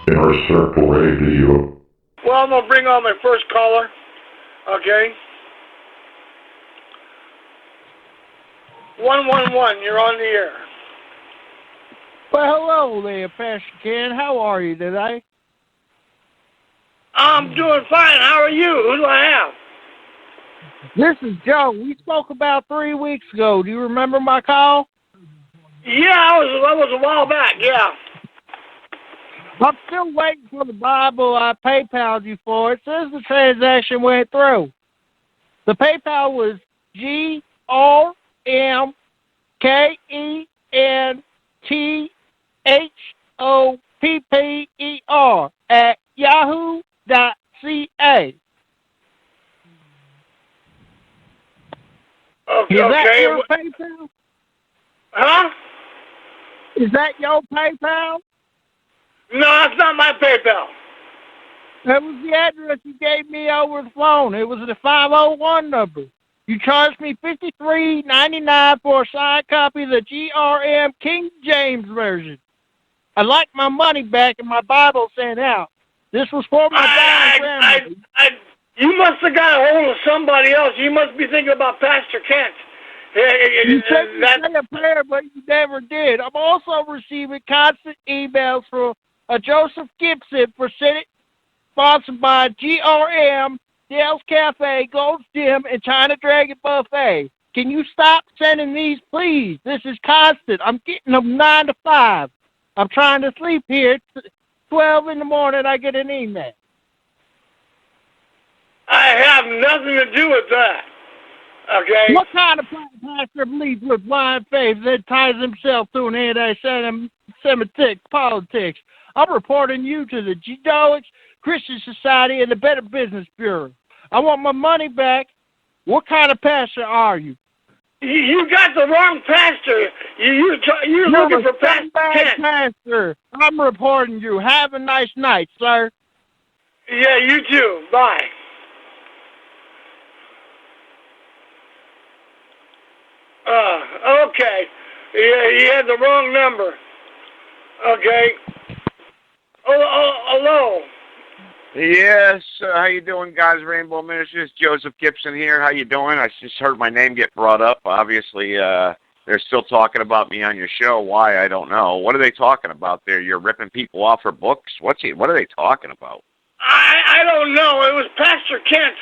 in our Circle Radio. Well, I'm going to bring on my first caller, okay? 111, you're on the air. Well, hello there, Pastor Ken. How are you today? I'm doing fine. How are you? Who do I have? This is Joe. We spoke about 3 weeks ago. Do you remember my call? Yeah, that was a while back, yeah. I'm still waiting for the Bible I PayPal'd you for. It says the transaction went through. The PayPal was GRMKENTHOPPER@yahoo.ca. Okay. Is that your PayPal? Huh? Is that your PayPal? No, that's not my PayPal. That was the address you gave me over the phone. It was the 501 number. You charged me $53.99 for a signed copy of the GRM King James Version. I'd like my money back and my Bible sent out. This was for my dying grandmother. You must have got a hold of somebody else. You must be thinking about Pastor Kent. You said you say a prayer, but you never did. I'm also receiving constant emails from Joseph Gibson for Senate, sponsored by GRM, Dale's Cafe, Gold's Gym, and China Dragon Buffet. Can you stop sending these, please? This is constant. I'm getting them 9 to 5. I'm trying to sleep here. 12 in the morning, I get an email. I have nothing to do with that. Okay? What kind of pastor believes with blind faith that ties himself to an anti-Semitic politics? I'm reporting you to the Jewish Christian Society and the Better Business Bureau. I want my money back. What kind of pastor are you? You got the wrong pastor. You're looking for Pastor Kent. Pastor. I'm reporting you. Have a nice night, sir. Yeah, you too. Bye. Okay. Yeah, you had the wrong number. Okay. Hello. Yes, how you doing, guys? Rainbow Ministries, Joseph Gibson here. How you doing? I just heard my name get brought up. Obviously, they're still talking about me on your show. Why, I don't know. What are they talking about there? You're ripping people off for books? What are they talking about? I don't know. It was Pastor Kent.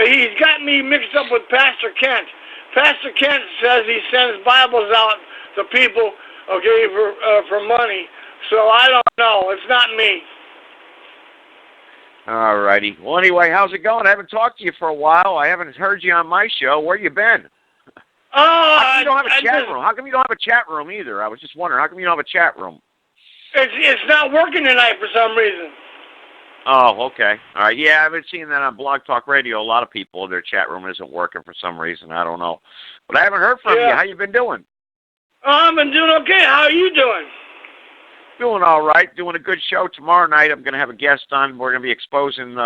He's got me mixed up with Pastor Kent. Pastor Kent says he sends Bibles out to people, okay, for money. So I don't know. It's not me. All righty. Well, anyway, how's it going? I haven't talked to you for a while. I haven't heard you on my show. Where you been? How come you don't have a chat room? How come you don't have a chat room either? I was just wondering. How come you don't have a chat room? It's not working tonight for some reason. Oh, okay. All right. Yeah, I've been seeing that on Blog Talk Radio. A lot of people, their chat room isn't working for some reason. I don't know. But I haven't heard from you. How you been doing? I've been doing okay. How are you doing? Doing all right. Doing a good show tomorrow night. I'm going to have a guest on. We're going to be exposing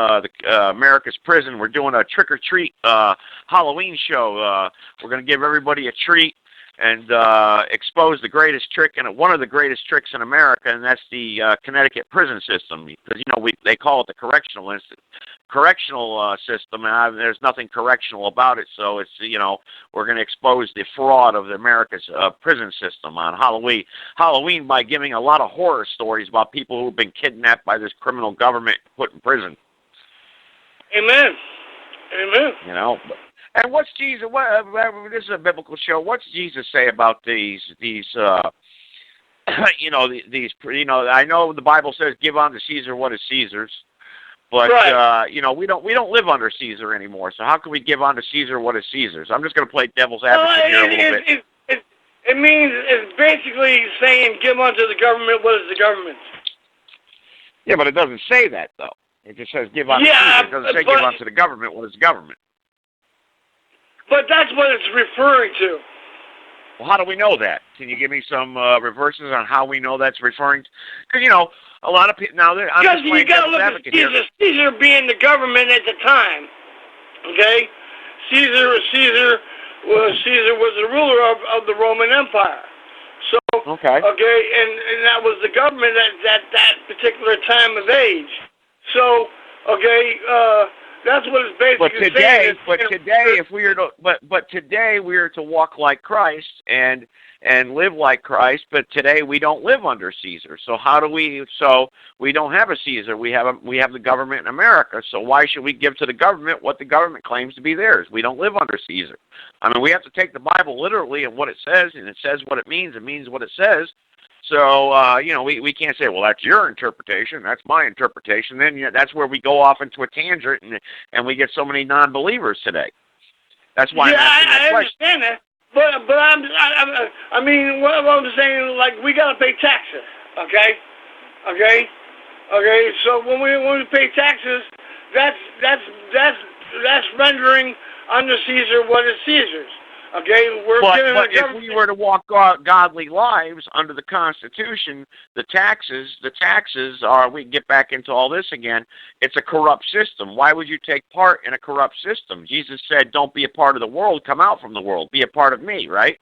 America's Prison. We're doing a trick-or-treat Halloween show. We're going to give everybody a treat and expose the greatest trick, and one of the greatest tricks in America, and that's the Connecticut prison system. Because, they call it the correctional system, and there's nothing correctional about it. So it's, we're going to expose the fraud of America's prison system on Halloween by giving a lot of horror stories about people who've been kidnapped by this criminal government and put in prison. Amen. And what's Jesus? This is a biblical show. What's Jesus say about these? I know the Bible says, "Give unto Caesar what is Caesar's," but right. we don't live under Caesar anymore. So how can we give unto Caesar what is Caesar's? I'm just going to play devil's advocate here a little bit. It means it's basically saying, "Give unto the government what is the government." Yeah, but it doesn't say that though. It just says, "Give unto Caesar." It doesn't say, "Give unto the government what is the government." But that's what it's referring to. Well, how do we know that? Can you give me some reverses on how we know that's referring to? Because, a lot of people... Now, I'm just playing devil's advocate here. Caesar being the government at the time, okay? Caesar was the ruler of the Roman Empire. So Okay, and that was the government at that particular time of age. So, that's what it's basically saying. But today, if we are to, but today we are to walk like Christ and live like Christ. But today we don't live under Caesar. So how do we? So we don't have a Caesar. We have the government in America. So why should we give to the government what the government claims to be theirs? We don't live under Caesar. I mean, we have to take the Bible literally and what it says, and it says what it means. It means what it says. So, we can't say, well, that's your interpretation, that's my interpretation. Then that's where we go off into a tangent, and we get so many non-believers today. That's why I understand that. But I mean, what I'm saying, like, we got to pay taxes, okay? So when we pay taxes, that's rendering under Caesar what is Caesar's. Okay, but if we were to walk godly lives under the Constitution, the taxes are, we get back into all this again, it's a corrupt system. Why would you take part in a corrupt system? Jesus said, don't be a part of the world, come out from the world, be a part of me, right?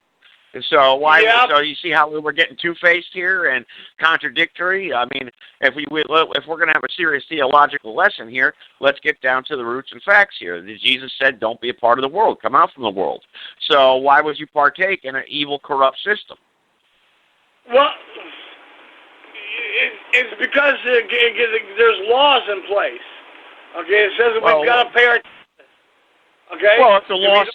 And so so you see how we're getting two-faced here and contradictory? I mean, if we're going to have a serious theological lesson here, let's get down to the roots and facts here. Jesus said, don't be a part of the world, come out from the world. So why would you partake in an evil, corrupt system? Well, it's because there's laws in place. Okay, it says we've got to pay our. Okay. Well, if the law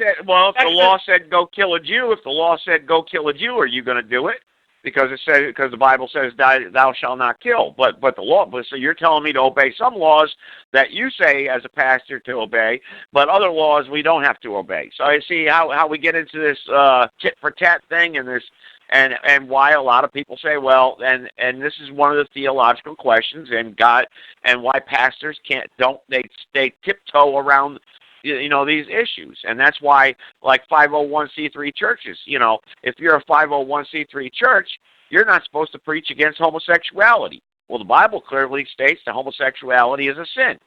said go kill a Jew, if the law said go kill a Jew, are you going to do it? Because the Bible says thou shalt not kill. But the law. So you're telling me to obey some laws that you say as a pastor to obey, but other laws we don't have to obey. So I see how we get into this tit for tat thing, and this. And why a lot of people say, well, and this is one of the theological questions, and why pastors they tiptoe around these issues. And that's why, like 501c3 churches, if you're a 501c3 church, you're not supposed to preach against homosexuality. Well, the Bible clearly states that homosexuality is a sin.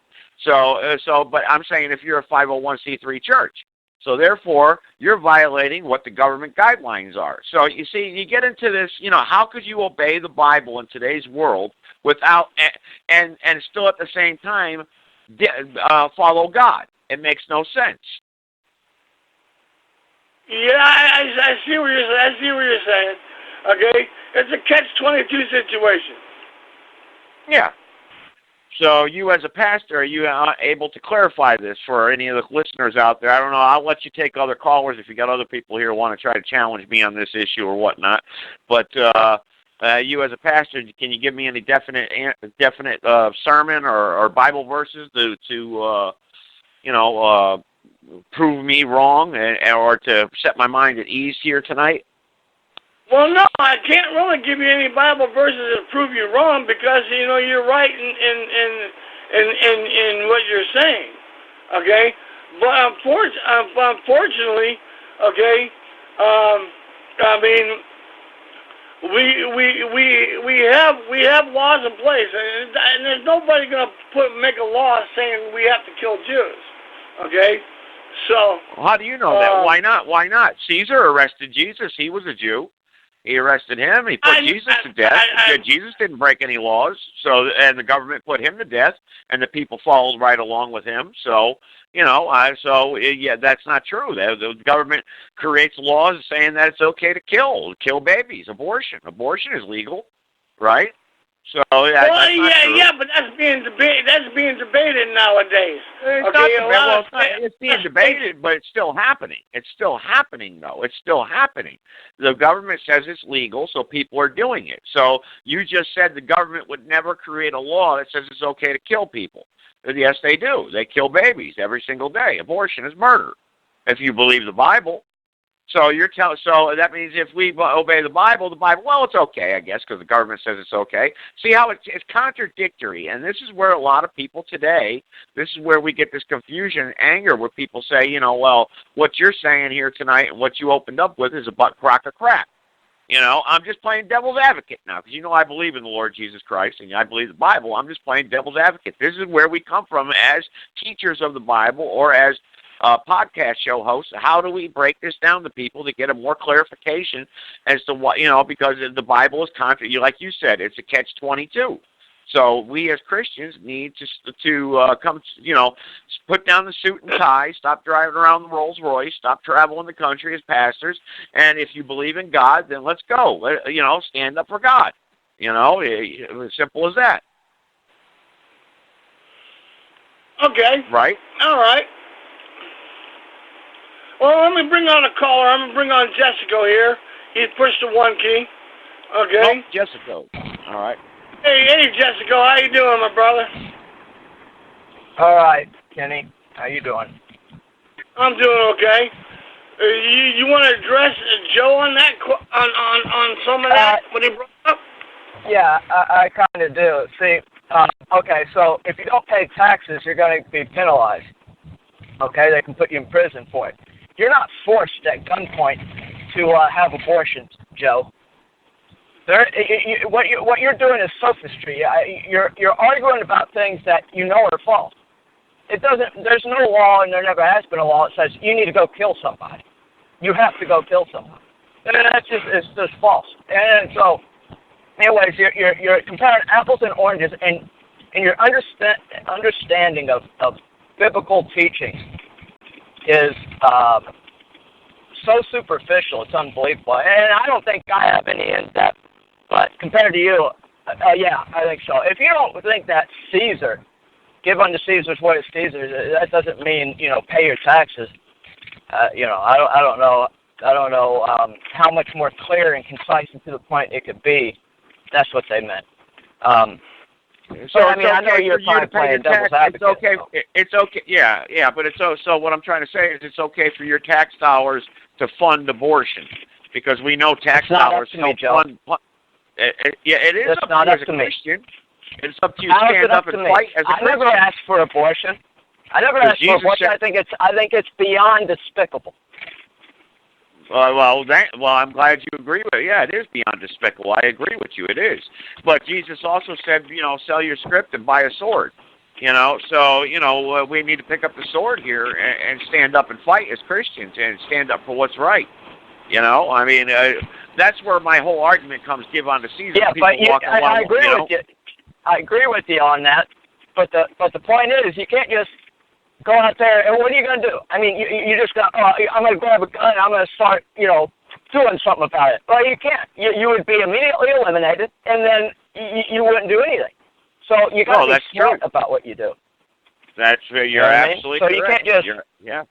But I'm saying if you're a 501c3 church, so therefore you're violating what the government guidelines are. So you see, you get into this, how could you obey the Bible in today's world without, and still at the same time follow God? It makes no sense. Yeah, I see what you're saying. Okay, it's a catch-22 situation. Yeah. So you, as a pastor, are you able to clarify this for any of the listeners out there? I don't know. I'll let you take other callers if you got other people here who want to try to challenge me on this issue or whatnot. But you, as a pastor, can you give me any definite sermon or Bible verses to prove me wrong or to set my mind at ease here tonight? Well, no, I can't really give you any Bible verses to prove you wrong because you're right in what you're saying. Okay, but unfortunately, okay, I mean, we have laws in place, and there's nobody going to make a law saying we have to kill Jews. Okay, so how do you know that? Why not? Why not? Caesar arrested Jesus. He was a Jew. He arrested him. He put Jesus to death. Jesus didn't break any laws, and the government put him to death, and the people followed right along with him. So that's not true. The government creates laws saying that it's okay to kill babies. Abortion is legal, right? So that's not true. Yeah, but that's being debated. That's being debated nowadays. It's being debated, but it's still happening. It's still happening, though. It's still happening. The government says it's legal, so people are doing it. So you just said the government would never create a law that says it's okay to kill people. Yes, they do. They kill babies every single day. Abortion is murder, if you believe the Bible. So so that means if we obey the Bible, well, it's okay, I guess, because the government says it's okay. See how it's contradictory, and this is where a lot of people today, this is where we get this confusion and anger, where people say, well, what you're saying here tonight and what you opened up with is a butt crock of crap. I'm just playing devil's advocate now, because I believe in the Lord Jesus Christ, and I believe the Bible. I'm just playing devil's advocate. This is where we come from as teachers of the Bible, or as podcast show hosts, how do we break this down to people to get a more clarification as to what, because the Bible is like you said, it's a catch-22. So we as Christians need to come, put down the suit and tie, stop driving around the Rolls Royce, stop traveling the country as pastors, and if you believe in God, then let's go. Stand up for God. As simple as that. Okay. Right? All right. Well, let me bring on a caller. I'm going to bring on Jessica here. He's pushed the 1 key. Okay. Oh, Jessica. All right. Hey, Jessica. How you doing, my brother? All right, Kenny. How you doing? I'm doing okay. You want to address Joe on that, on some of that, what he brought up? Yeah, I kind of do. See, okay, so if you don't pay taxes, you're going to be penalized. Okay, they can put you in prison for it. You're not forced at gunpoint to have abortions, Joe. What you're doing is sophistry. You're arguing about things that you know are false. There's no law, and there never has been a law that says you need to go kill somebody. You have to go kill somebody. And it's just false. And so, anyways, you're comparing apples and oranges, and your understanding of biblical teaching is so superficial. It's unbelievable. And I don't think I have any in depth. But compared to you, yeah, I think so. If you don't think that Caesar, give unto Caesar's what is Caesar's, that doesn't mean, pay your taxes. I don't know how much more clear and concise and to the point it could be. That's what they meant. So I know you're probably playing devil's advocate. It's okay. So. It's okay. Yeah. But so what I'm trying to say is it's okay for your tax dollars to fund abortion because we know tax dollars help fund. It is That's up not to you up as a to me. Christian. It's up to you to stand up and fight as a Christian. I never asked for abortion. I think it's beyond despicable. Well, I'm glad you agree with it. Yeah, it is beyond despicable. I agree with you. It is. But Jesus also said, sell your script and buy a sword. So we need to pick up the sword here and stand up and fight as Christians and stand up for what's right. That's where my whole argument comes. Give on to Caesar. Yeah, I agree with you. I agree with you on that. But the point is, you can't just go out there and what are you going to do? I mean, you just got. I'm going to grab a gun. I'm going to start, doing something about it. Well, you can't. You would be immediately eliminated, and then you wouldn't do anything. So you got to be smart about what you do. You're absolutely correct. So you can't just. Yeah.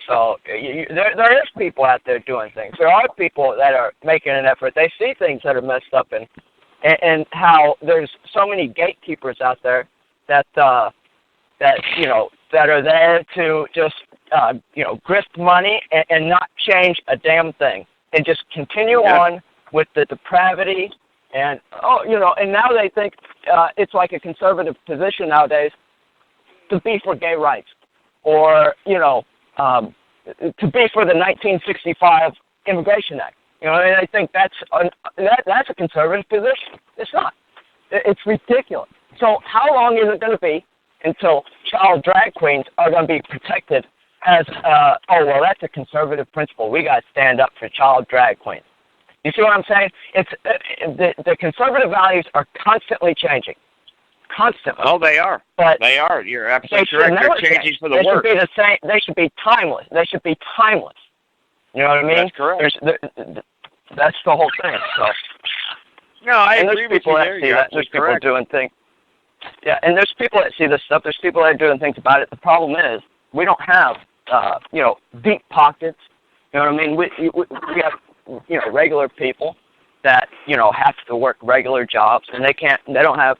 So there is people out there doing things. There are people that are making an effort. They see things that are messed up and how there's so many gatekeepers out there that are there to just grift money and not change a damn thing and just continue on with the depravity and and now they think it's like a conservative position nowadays to be for gay rights or to be for the 1965 Immigration Act. And I think that's a conservative position. It's not. It's ridiculous. So how long is it going to be until child drag queens are going to be protected as, that's a conservative principle. We got to stand up for child drag queens. You see what I'm saying? It's the conservative values are constantly changing. Constantly. Oh, they are. But they are. You're absolutely correct. They're changing for the worse. They should be the same. They should be timeless. They should be timeless. You know what I mean? That's correct. That's the whole thing. So. No, I agree with you there. There's people doing things. Yeah, and there's people that see this stuff. There's people that are doing things about it. The problem is we don't have, deep pockets. You know what I mean? We have, regular people that, have to work regular jobs, and they don't have,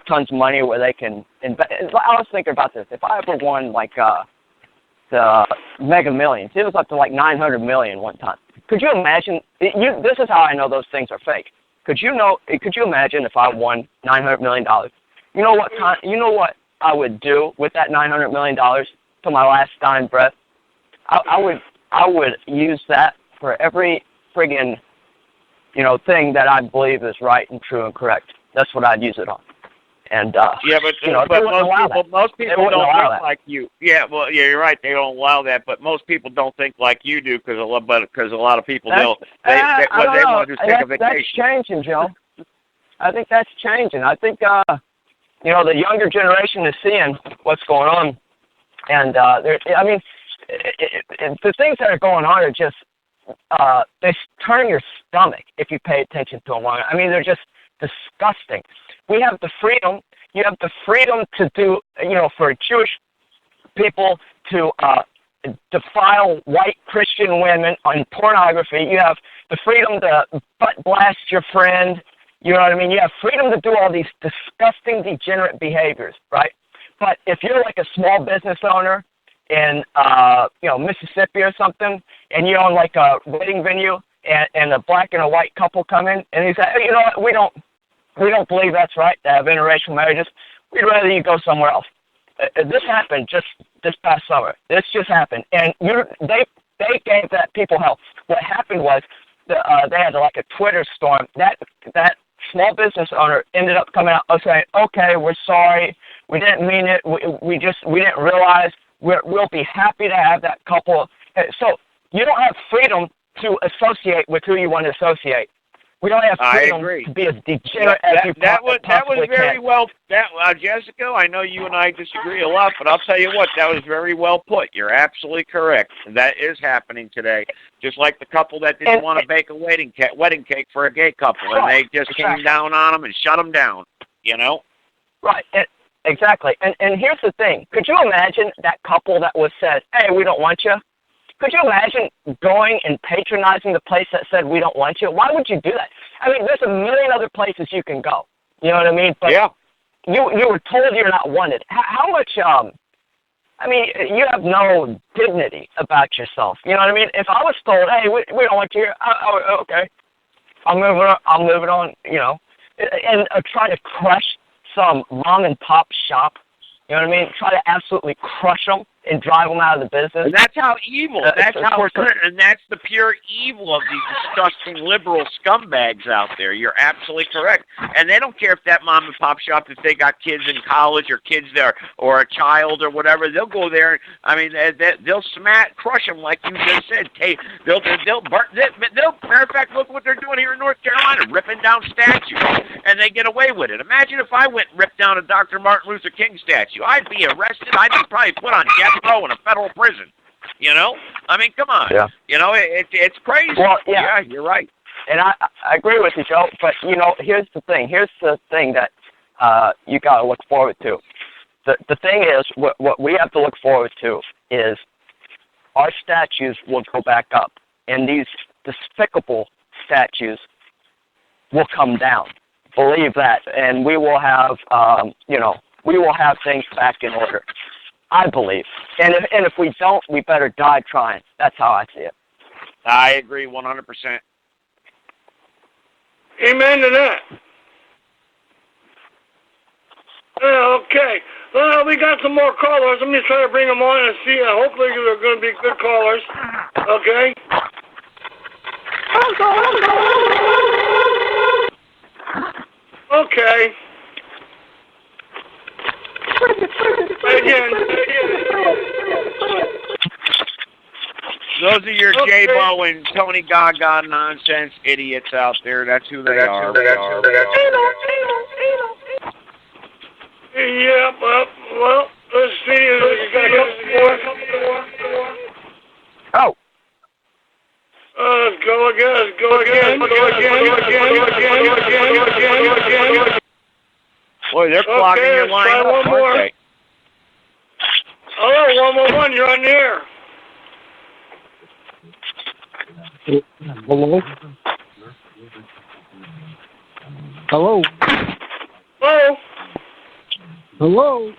tons of money where they can invest. I was thinking about this. If I ever won, the Mega Millions, it was up to like $900 million one time. Could you imagine? This is how I know those things are fake. Could you imagine if I won $900 million? You know what I would do with that $900 million to my last dying breath? I would use that for every friggin' thing that I believe is right and true and correct. That's what I'd use it on. And yeah, but you know, but most people don't think like you. Yeah, well, yeah, you're right. They don't allow that, but most people don't think like you do because a lot of people what they want to do is take a vacation. That's changing, Joe. I think that's changing. I think you know, the younger generation is seeing what's going on, and I mean, the things that are going on are just they turn your stomach if you pay attention to them long. I mean, they're just disgusting. We have the freedom. You have the freedom to do, you know, for Jewish people to defile white Christian women on pornography. You have the freedom to butt blast your friend. You know what I mean? You have freedom to do all these disgusting, degenerate behaviors, right? But if you're like a small business owner in, you know, Mississippi or something, and you own like a wedding venue, and a black and a white couple come in, and he said, hey, you know what, we don't believe that's right to have interracial marriages. We'd rather you go somewhere else. This happened just this past summer. This just happened, and they gave that people hell. What happened was they had like a Twitter storm. That small business owner ended up coming out and saying, "Okay, we're sorry. We didn't mean it. We didn't realize. We'll be happy to have that couple." So you don't have freedom to associate with who you want to associate. We don't have freedom to be as degenerate as you possibly can. That was very well. Jessica, I know you and I disagree a lot, but I'll tell you what, that was very well put. You're absolutely correct. That is happening today. Just like the couple that didn't want to bake a wedding cake for a gay couple, and they just came down on them and shut them down. You know? Right. Exactly. And here's the thing. Could you imagine that couple that was said, "Hey, we don't want you"? Could you imagine going and patronizing the place that said, "We don't want you"? Why would you do that? I mean, there's a million other places you can go. You know what I mean? But yeah. You were told you're not wanted. How much, I mean, you have no dignity about yourself. You know what I mean? If I was told, "Hey, we don't want you here," okay. I'm moving on, you know, and try to crush some mom and pop shop. You know what I mean? Try to absolutely crush them and drive them out of the business. And that's how evil. And that's the pure evil of these disgusting liberal scumbags out there. You're absolutely correct. And they don't care if that mom and pop shop, if they got kids in college or kids there or a child or whatever, they'll go there. I mean, they'll crush them like you just said. They'll matter of fact, look what they're doing here in North Carolina, ripping down statues, and they get away with it. Imagine if I went and ripped down a Dr. Martin Luther King statue. I'd be arrested. I'd be probably put on death row in a federal prison. You know? I mean, come on. Yeah. You know, it's crazy. Well, yeah, you're right. And I agree with you, Joe. But, you know, here's the thing. Here's the thing that you got to look forward to. The thing is, what we have to look forward to is our statues will go back up. And these despicable statues will come down. Believe that. And we will have, you know, we will have things back in order. I believe. And if we don't, we better die trying. That's how I see it. I agree 100%. Amen to that. Okay. Well, we got some more callers. Let me try to bring them on and see. Hopefully they're going to be good callers. Okay? Okay. Again. Those are your J-Bo and Tony Gaga nonsense idiots out there. That's who they are. Yeah, well, let's see. You got a couple more? Oh. Let's go again. Boy, they're clogging your line up, one more. aren't they? Hello, 111, you're on the air. Hello? Hello? Hello? Hello?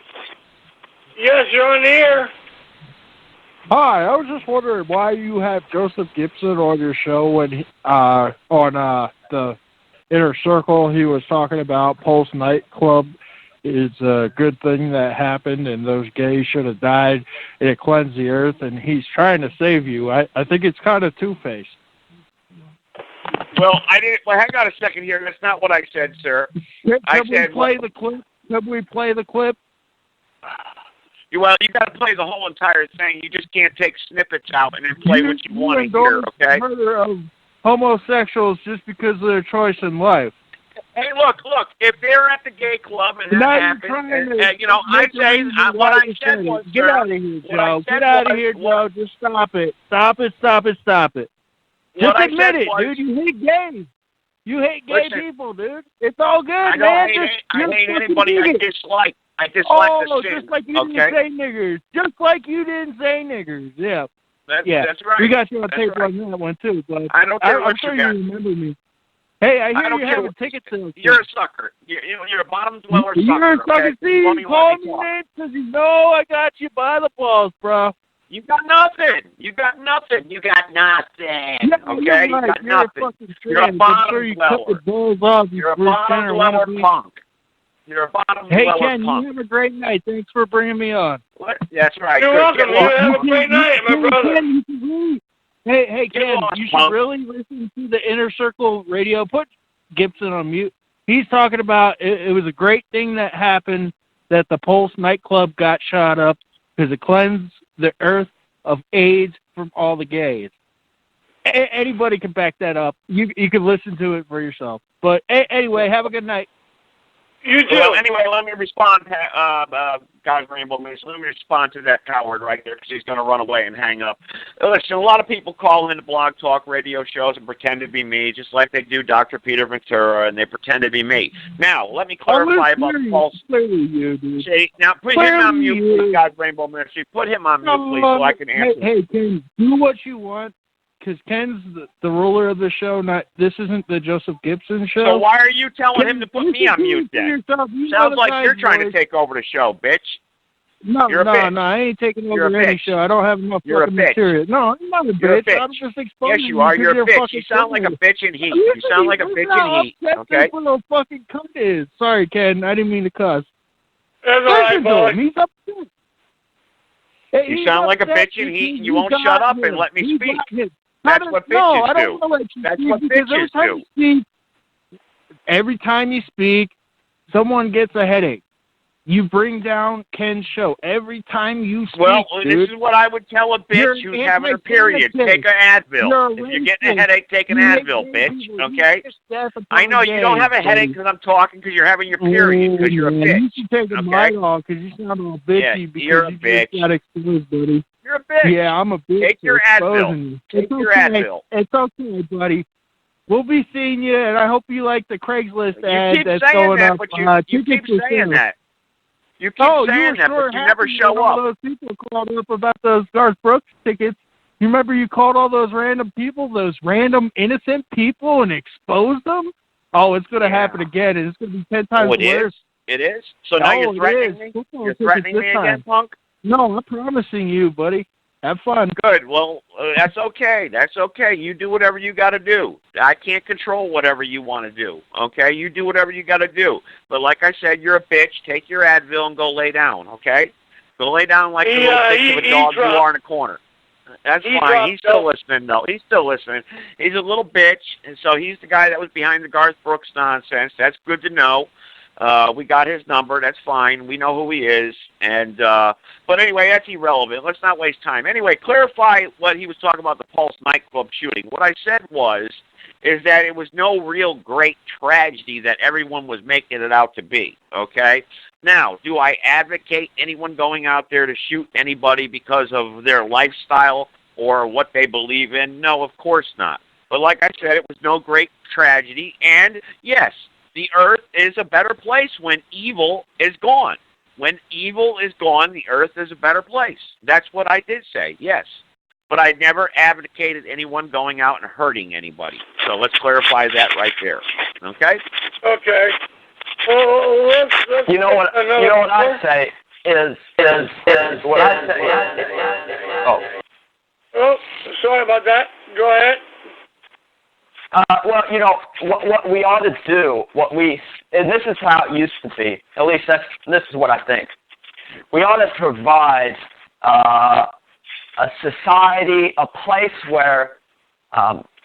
Yes, you're on the air. Hi, I was just wondering why you have Joseph Gibson on your show when on the Inner Circle. He was talking about Pulse nightclub is a good thing that happened and those gays should have died and it cleansed the earth, and he's trying to save you. I think it's kind of two-faced. Well, I didn't. Well, hang on a second here. That's not what I said, sir. Can we play the clip? Could we play the clip? Well, you got to play the whole entire thing. You just can't take snippets out and then play what you want to hear, okay? The murder of homosexuals just because of their choice in life. Hey, look, if they're at the gay club and that happens, and, you know, I say, what I said was, get out of here, Joe. Get out of here, Joe. Just stop it. Stop it. Just admit it, dude. You hate gays. You hate gay people, dude. It's all good, man. I hate anybody I dislike. I dislike the sin. Just like you didn't say niggers. Just like you didn't say niggers. Yeah. That's right. We got you on tape on that one, too. But I don't care what I'm sure you got. you remember me. Hey, I hear you have a ticket to. You're a sucker. You're a bottom dweller sucker. You're a sucker. Okay? See, you call me that because you know I got you by the balls, bro. You got nothing. You got nothing. Yeah, okay? You're You got You're nothing. a fucking You're a bottom dweller. You're a bottom dweller punk. You're a bottom dweller punk. Hey, Ken, you have a great night. Thanks for bringing me on. What? That's right. You're welcome. You have a great night, my brother. Hey, Ken, you should really listen to the Inner Circle radio. Put Gibson on mute. He's talking about it was a great thing that happened that the Pulse nightclub got shot up because it cleansed the earth of AIDS from all the gays. Anybody can back that up. You can listen to it for yourself. But anyway, have a good night. You too. Well, anyway, let me respond, guys, Rainbow Moose. Let me respond to that coward right there because he's going to run away and hang up. Listen, a lot of people call into blog talk radio shows and pretend to be me, just like they do Dr. Peter Ventura, and they pretend to be me. Now, let me clarify about the Pulse. Now, put him on mute, please, guys, Rainbow Moose. Put him on mute, please, so I can answer. Hey, Ken, do what you want. Because Ken's the ruler of the show. This isn't the Joseph Gibson show. So why are you telling him to put me on mute then? Sounds like you're trying to take over the show, bitch. No, I ain't taking over any show. I don't have enough fucking material. No, I'm not a bitch. I'm just exposing Yes, you are. You're a bitch. You sound like a bitch in heat. You sound like a bitch in heat. Okay? What the fucking cunt is. Sorry, Ken. I didn't mean to cuss. That's all right, boy. He's upset. Hey, you sound like a bitch in heat, and you won't shut up and let me speak. That's what bitches do. That's what bitches do. Every time you speak, someone gets a headache. You bring down Ken's show every time you speak. Well, dude. This is what I would tell a bitch who's having a period. Take an Advil. If you're getting a headache, take an Advil, bitch. Okay? I know you don't have a headache because I'm talking because you're having your period because you're a bitch. You should take a Midol because you sound all bitchy because you're a you bitch. just got exposed, buddy. You're a bitch. Yeah, I'm a bitch. Take your Advil. Take your Advil. It's okay, buddy. We'll be seeing you, and I hope you like the Craigslist ad that's going up. You keep saying that. You keep saying that, but you never show up. All those people called up about those Garth Brooks tickets. You remember you called all those random people, those random innocent people, and exposed them? Oh, it's going to happen again, and it's going to be 10 times worse. It is? So now you're threatening me? You're threatening me again, punk? No, I'm promising you, buddy. Have fun. Good. Well, that's okay. That's okay. You do whatever you got to do. I can't control whatever you want to do. Okay? You do whatever you got to do. But like I said, you're a bitch. Take your Advil and go lay down. Okay? Go lay down like the little bitch of a dog you are in a corner. That's fine. He's still listening, though. He's still listening. He's a little bitch, and so he's the guy that was behind the Garth Brooks nonsense. That's good to know. We got his number. That's fine. We know who he is. And but anyway, that's irrelevant. Let's not waste time. Anyway, clarify what he was talking about, the Pulse nightclub shooting. What I said is that it was no real great tragedy that everyone was making it out to be, okay? Now, do I advocate anyone going out there to shoot anybody because of their lifestyle or what they believe in? No, of course not. But like I said, it was no great tragedy. And, yes, the earth is a better place when evil is gone. When evil is gone, the earth is a better place. That's what I did say, yes. But I never advocated anyone going out and hurting anybody. So let's clarify that right there. Okay? Okay. Well, let's you know what I say is what I say. Oh, sorry about that. Go ahead. Well, you know, what we ought to do, and this is how it used to be, at least this is what I think. We ought to provide a society, a place where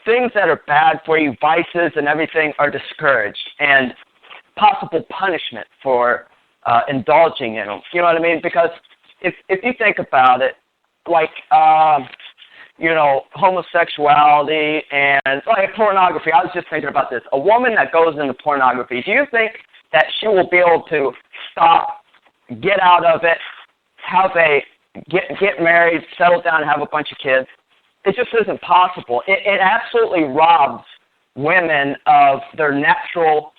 things that are bad for you, vices and everything, are discouraged, and possible punishment for indulging in them. You know what I mean? Because if you think about it, like homosexuality and like pornography. I was just thinking about this. A woman that goes into pornography, do you think that she will be able to stop, get out of it, get married, settle down, and have a bunch of kids? It just isn't possible. It absolutely robs women of their natural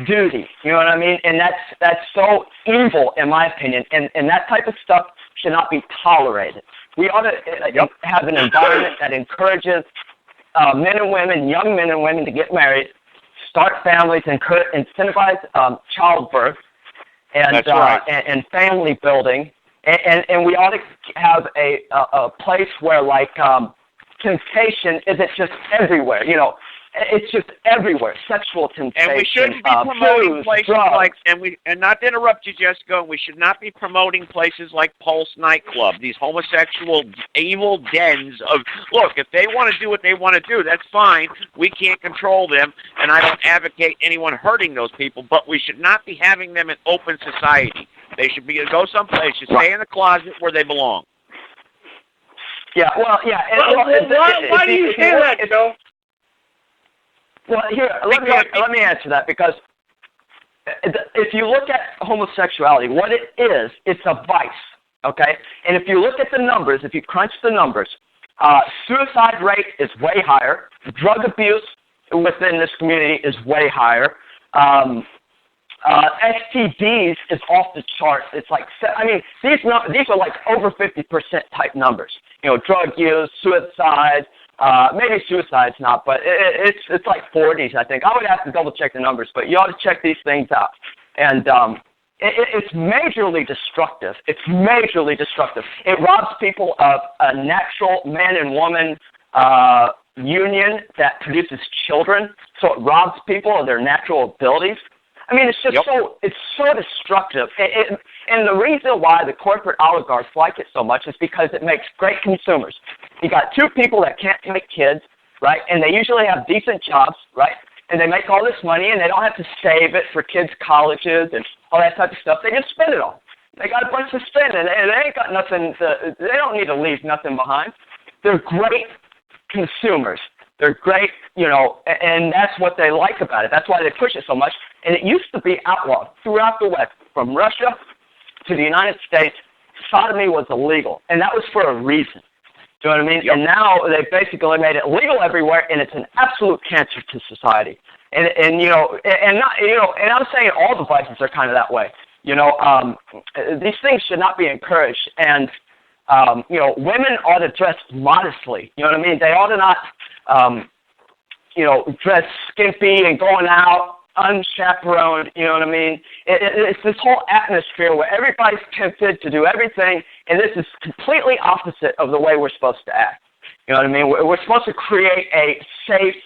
duty. You know what I mean? And that's so evil, in my opinion. And that type of stuff should not be tolerated. We ought to have an environment that encourages men and women, young men and women, to get married, start families, and incentivize childbirth and family building. And we ought to have a place where, like, temptation isn't just everywhere. You know, it's just everywhere. Sexual temptation. And we shouldn't be promoting places drugs. like, and not to interrupt you, Jessica, we should not be promoting places like Pulse nightclub, these homosexual evil dens of, look, if they want to do what they want to do, that's fine. We can't control them, and I don't advocate anyone hurting those people, but we should not be having them in open society. They should go someplace, should stay in the closet where they belong. Yeah, well, yeah. Why do you say that, Joe? Well, here, let me answer that, because if you look at homosexuality, what it is, it's a vice, okay? And if you look at the numbers, if you crunch the numbers, suicide rate is way higher. Drug abuse within this community is way higher. STDs is off the charts. It's like, I mean, these are like over 50% type numbers. You know, drug use, suicide. Maybe suicide's not, but it's like 40s, I think. I would have to double check the numbers, but you ought to check these things out. And it's majorly destructive. It's majorly destructive. It robs people of a natural man and woman union that produces children. So it robs people of their natural abilities. I mean, it's just it's so destructive. And the reason why the corporate oligarchs like it so much is because it makes great consumers. You got two people that can't make kids, right? And they usually have decent jobs, right? And they make all this money, and they don't have to save it for kids' colleges and all that type of stuff. They just spend it all. They got a bunch to spend, and they ain't got nothing. They don't need to leave nothing behind. They're great consumers. They're great, you know, and that's what they like about it. That's why they push it so much. And it used to be outlawed throughout the West, from Russia to the United States. Sodomy was illegal, and that was for a reason. Do you know what I mean? And now they basically made it legal everywhere, and it's an absolute cancer to society. And I'm saying all the vices are kind of that way. You know, these things should not be encouraged, and women ought to dress modestly. You know what I mean? They ought to not, dress skimpy and going out unchaperoned. You know what I mean? It's this whole atmosphere where everybody's tempted to do everything, and this is completely opposite of the way we're supposed to act. You know what I mean? We're supposed to create a safe,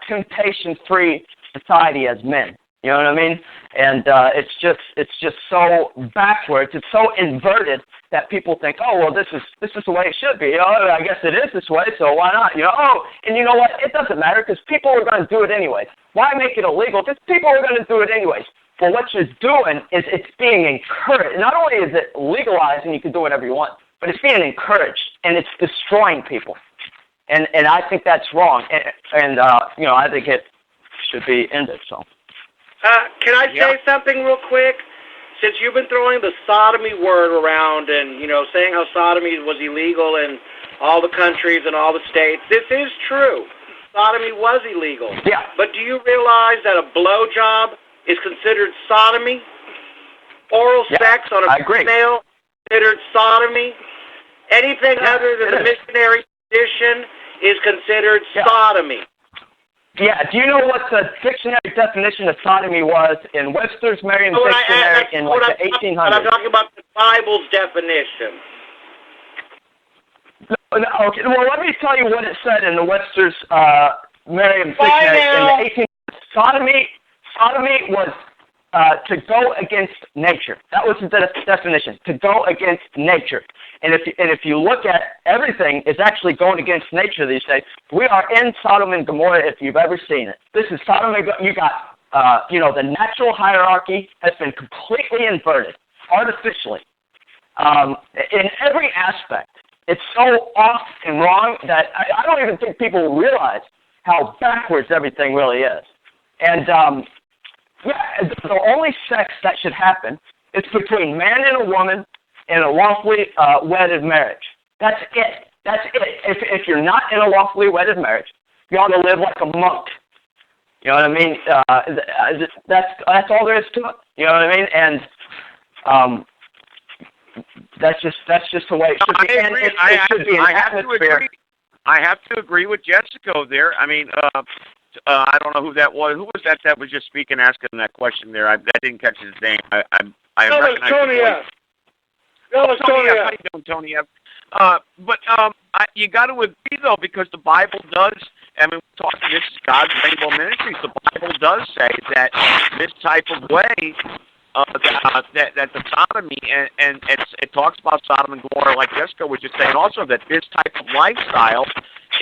temptation-free society as men. You know what I mean? And it's just so backwards. It's so inverted that people think, oh, well, this is the way it should be. Oh, I guess it is this way, so why not? You know, and you know what? It doesn't matter, because people are going to do it anyway. Why make it illegal? Because people are going to do it anyways. Well, what you're doing is it's being encouraged. Not only is it legalized and you can do whatever you want, but it's being encouraged, and it's destroying people. And I think that's wrong. And I think it should be ended. So. Can I say something real quick? Since you've been throwing the sodomy word around and, saying how sodomy was illegal in all the countries and all the states, this is true. Sodomy was illegal. Yeah. But do you realize that a blowjob is considered sodomy? Oral sex on a female is considered sodomy? Anything other than the missionary tradition is considered sodomy. Yeah, do you know what the dictionary definition of sodomy was in Webster's Merriam Dictionary in the 1800s? I'm talking about the Bible's definition. No, okay, well, let me tell you what it said in the Webster's Merriam Dictionary in the 1800s. Sodomy was to go against nature. That was the definition, to go against nature. And if you look at everything, it's actually going against nature these days. We are in Sodom and Gomorrah if you've ever seen it. This is Sodom and Gomorrah. You got the natural hierarchy has been completely inverted, artificially, in every aspect. It's so off and wrong that I don't even think people realize how backwards everything really is. And, the only sex that should happen is between man and a woman in a lawfully wedded marriage. That's it. That's it. If you're not in a lawfully wedded marriage, you ought to live like a monk. You know what I mean? That's all there is to it. You know what I mean? And that's just the way it should be. I agree. It should be an atmosphere. I have to agree with Jessica there. I mean, I don't know who that was. Who was that was just speaking, asking that question there? I didn't catch his name. I that was Tony F. That was Tony F. How you doing, Tony F? But you got to agree though, because the Bible does. I mean, we're talking, this is God's Rainbow Ministries. The Bible does say that this type of way, that the sodomy, and it talks about Sodom and Gomorrah, like Jessica was just saying, also that this type of lifestyle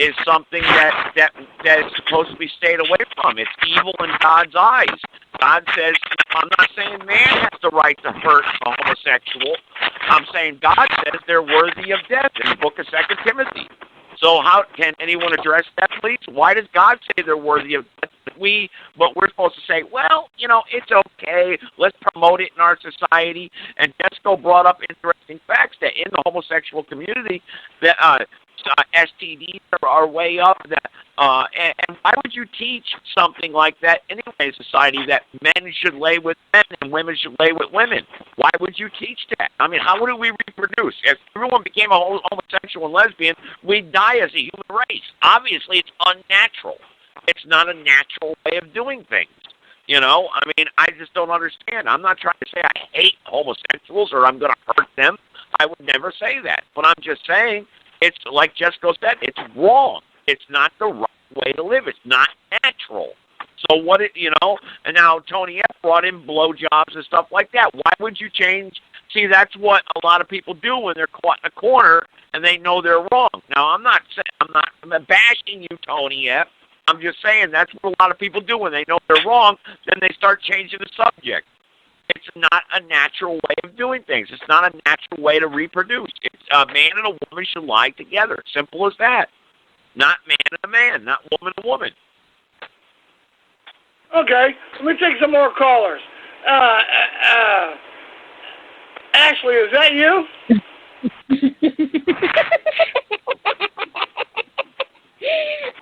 is something that is supposed to be stayed away from. It's evil in God's eyes. God says, I'm not saying man has the right to hurt a homosexual. I'm saying God says they're worthy of death in the book of 2 Timothy. So how can anyone address that, please? Why does God say they're worthy of death? But we're supposed to say, well, it's okay. Let's promote it in our society. And Jessica brought up interesting facts that in the homosexual community, that STDs are way up. And why would you teach something like that anyway in society, that men should lay with men and women should lay with women? Why would you teach that? I mean, how would we reproduce? If everyone became a homosexual and lesbian, we'd die as a human race. Obviously, it's unnatural. It's not a natural way of doing things. I mean, I just don't understand. I'm not trying to say I hate homosexuals or I'm going to hurt them. I would never say that. But I'm just saying, it's like Jessica said, it's wrong. It's not the right way to live. It's not natural. So and now Tony F. brought in blowjobs and stuff like that. Why would you change? See, that's what a lot of people do when they're caught in a corner and they know they're wrong. Now, I'm not bashing you, Tony F. I'm just saying that's what a lot of people do when they know they're wrong. Then they start changing the subject. It's not a natural way of doing things. It's not a natural way to reproduce. It's a man and a woman should lie together. Simple as that. Not man and a man, not woman and woman. Okay, let me take some more callers. Ashley, is that you?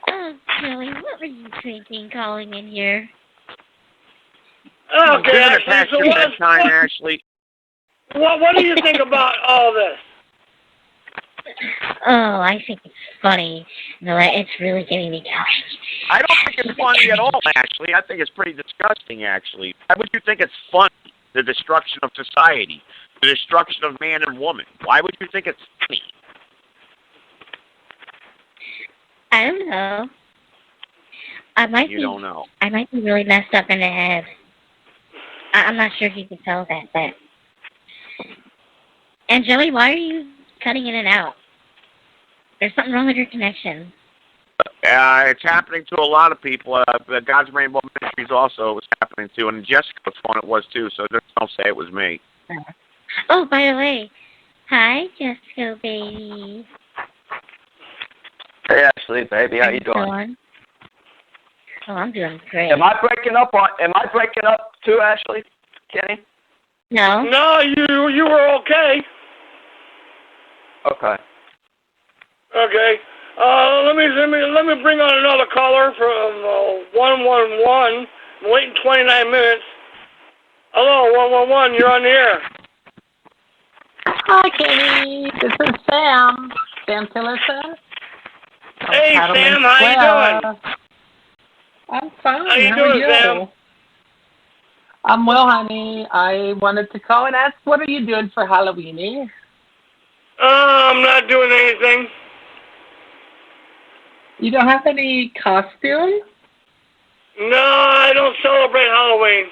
Oh, Joey, what were you thinking calling in here? Okay, Ashley, so Ashley. What do you think about all this? Oh, I think it's funny. No, it's really getting me going. I don't think it's funny at all, Ashley. I think it's pretty disgusting, actually. Why would you think it's funny, the destruction of society, the destruction of man and woman? Why would you think it's funny? I don't know. I might don't know. I might be really messed up in the head. I'm not sure if you can tell that, but... And Joey, why are you cutting in and out? There's something wrong with your connection. It's happening to a lot of people. God's Rainbow Ministries also was happening to, and Jessica's phone it was too, so just don't say it was me. Oh, by the way, hi, Jessica, baby. Hey, Ashley, baby, how you doing? Oh, I'm doing great. Am I breaking up too, Ashley? Kenny? No. No, you were okay. Okay. Okay. Let me bring on another caller from 111. I'm waiting 29 minutes. Hello, 111. You're on the air. Hi, Kenny. This is Sam. Sam Tillerson. Hey, Sam. How you doing? I'm fine. How you doing, Sam? I'm well, honey. I wanted to call and ask, what are you doing for Halloween? I'm not doing anything. You don't have any costume? No, I don't celebrate Halloween.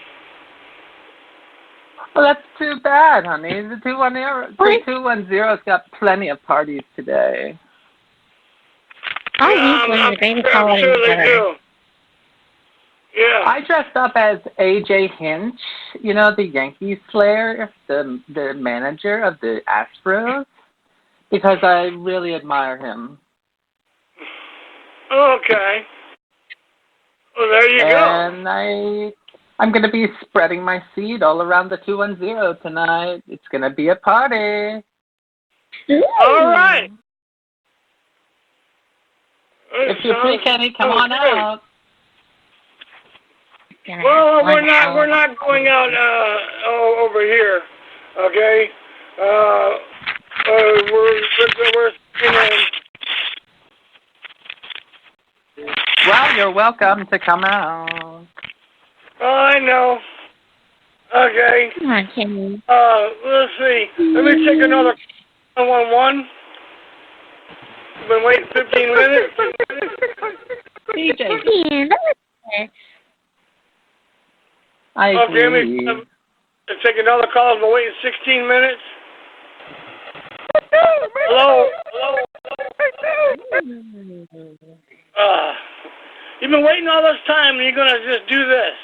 Well, that's too bad, honey. The 210's got plenty of parties today. Halloween's one of the greatest I'm holidays sure they ever. do. Yeah. I dressed up as A.J. Hinch, you know, the Yankees player, the manager of the Astros, because I really admire him. Okay. Well, there you go. And I'm going to be spreading my seed all around the 210 tonight. It's going to be a party. All right. If you're free, Kenny, come on out. Well, we're not going out over here. Okay. We're Well, you're welcome to come out. Oh, I know. Okay. Come on, Kenny. Let's see. Let me take another 111. Been waiting 15 minutes. DJ. Man, that was good. I agree. Okay, let me take another call. I've been waiting 16 minutes. Hello? You've been waiting all this time, and you're going to just do this.